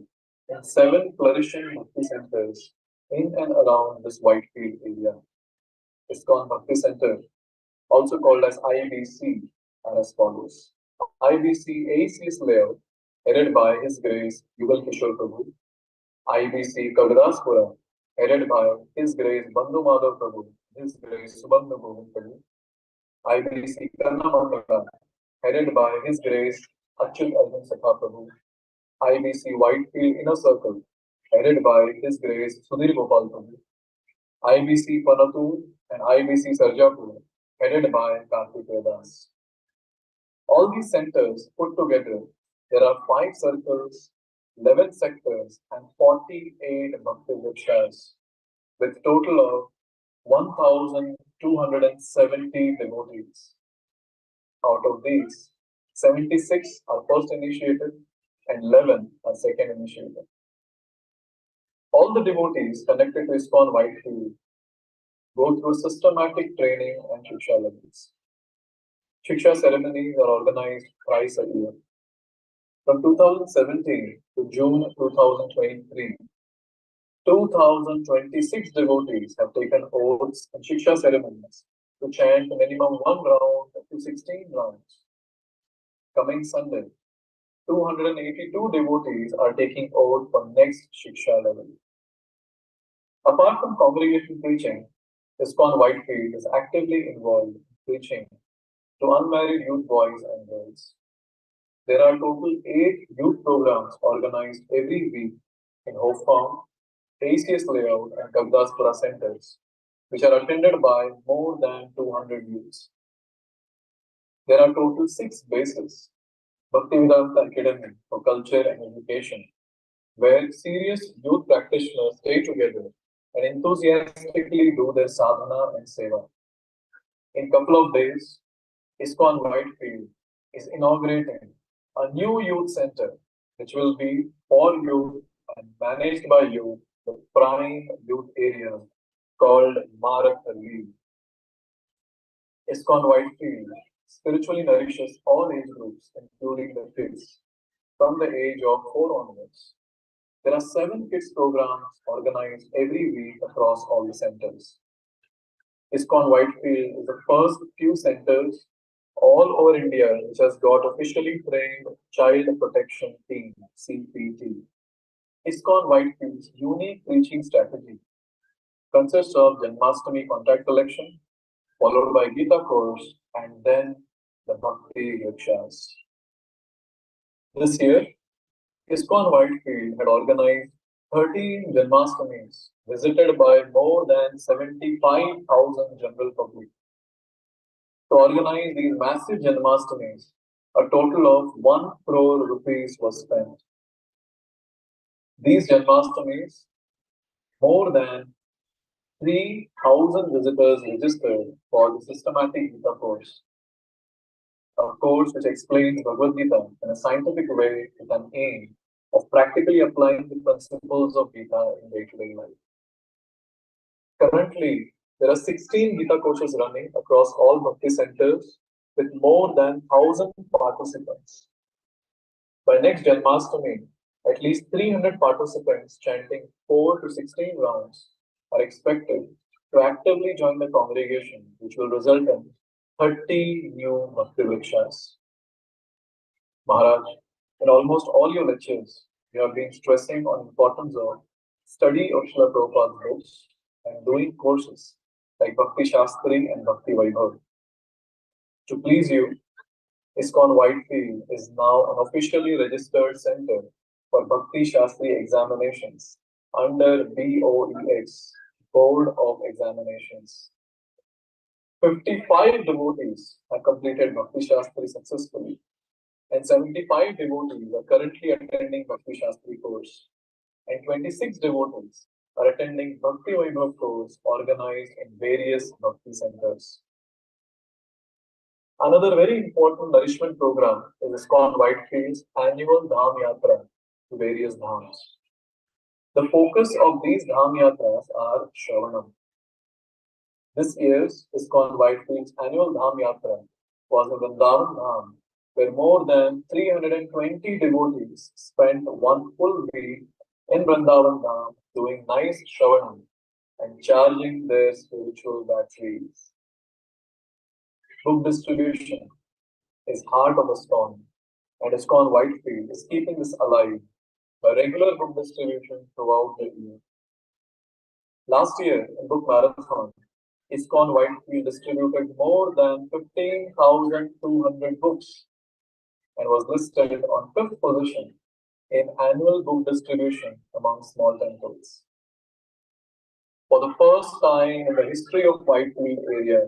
in 7 flourishing bhakti centers in and around this Whitefield area. ISKCON Bhakti Center, also called as IBC, are as follows. IBC AC's layout, headed by His Grace Yugal Kishore Prabhu. IBC Kaviraspura, headed by His Grace Bandhu Madhav Prabhu, His Grace Subandhu Govind Prabhu. IBC Karnamaka, headed by His Grace Achyut Arjun Sakha Prabhu. IBC Whitefield Inner Circle, headed by His Grace Sudhir Gopal Prabhu. IBC Panatur and IBC Sarjapur, headed by Kartik Das. All these centers put together, there are 5 circles, 11 sectors, and 48 Bhakti Vrikshas, with total of 1,270 devotees. Out of these, 76 are first initiated and 11 are second initiated. All the devotees connected to ISKCON Whitefield go through systematic training and Shiksha levels. Shiksha ceremonies are organized thrice a year. From 2017 to June 2023, 2,026 devotees have taken oaths and Shiksha ceremonies to chant minimum 1 round to 16 rounds. Coming Sunday, 282 devotees are taking oath for next Shiksha level. Apart from congregation preaching, ISKCON Whitefield is actively involved in preaching to unmarried youth boys and girls. There are total 8 youth programs organized every week in Hope Farm, ACS Layout, and Kavdaspura centers, which are attended by more than 200 youths. There are total 6 bases: Bhaktivedanta Academy for Culture and Education, where serious youth practitioners stay together and enthusiastically do their sadhana and seva. In a couple of days, ISKCON Whitefield is inaugurating a new youth center, which will be for youth and managed by youth, the prime youth area called Maharaj. ISKCON Whitefield spiritually nourishes all age groups, including the kids, from the age of 4 onwards. There are 7 kids programs organized every week across all the centers. ISKCON Whitefield is the first few centers all over India which has got officially trained Child Protection Team, CPT. ISKCON Whitefield's unique preaching strategy consists of Janmashtami contact collection, followed by Gita course, and then the Bhakti Vrikshas. This year, ISKCON Whitefield had organized 13 Janmashtamis visited by more than 75,000 general public. To organize these massive Janmashtamis, a total of 1 crore rupees was spent. These Janmashtamis, more than 3,000 visitors registered for the systematic Gita course, a course which explains Bhagavad Gita in a scientific way with an aim of practically applying the principles of Gita in day-to-day life. Currently, there are 16 Gita courses running across all Bhakti centers with more than 1,000 participants. By next Janmashtami, at least 300 participants chanting 4 to 16 rounds are expected to actively join the congregation, which will result in 30 new Bhakti Vrikshas. Maharaj, in almost all your lectures, you have been stressing on the importance of study of Srila Prabhupada's books and doing courses like Bhakti Shastri and Bhakti Vaibhav. To please you, ISKCON Whitefield is now an officially registered center for Bhakti Shastri examinations under BOEX, Board of Examinations. 55 devotees have completed Bhakti Shastri successfully, and 75 devotees are currently attending Bhakti Shastri course, and 26 devotees are attending Bhakti Vaibhav course organized in various Bhakti centers. Another very important nourishment program is ISKCON Whitefield's annual Dham Yatra to various dhams. The focus of these Dham Yatras are Shravanam. This year's ISKCON Whitefield's annual Dham Yatra was in Vrindavan Dham, where more than 320 devotees spent 1 full week in Vrindavan Dham doing nice Shravanam and charging their spiritual batteries. Book distribution is heart of ISKCON, and ISKCON Whitefield is keeping this alive by regular book distribution throughout the year. Last year in Book Marathon, ISKCON Whitefield distributed more than 15,200 books and was listed on 5th position in annual book distribution among small temples. For the first time in the history of Whitefield area,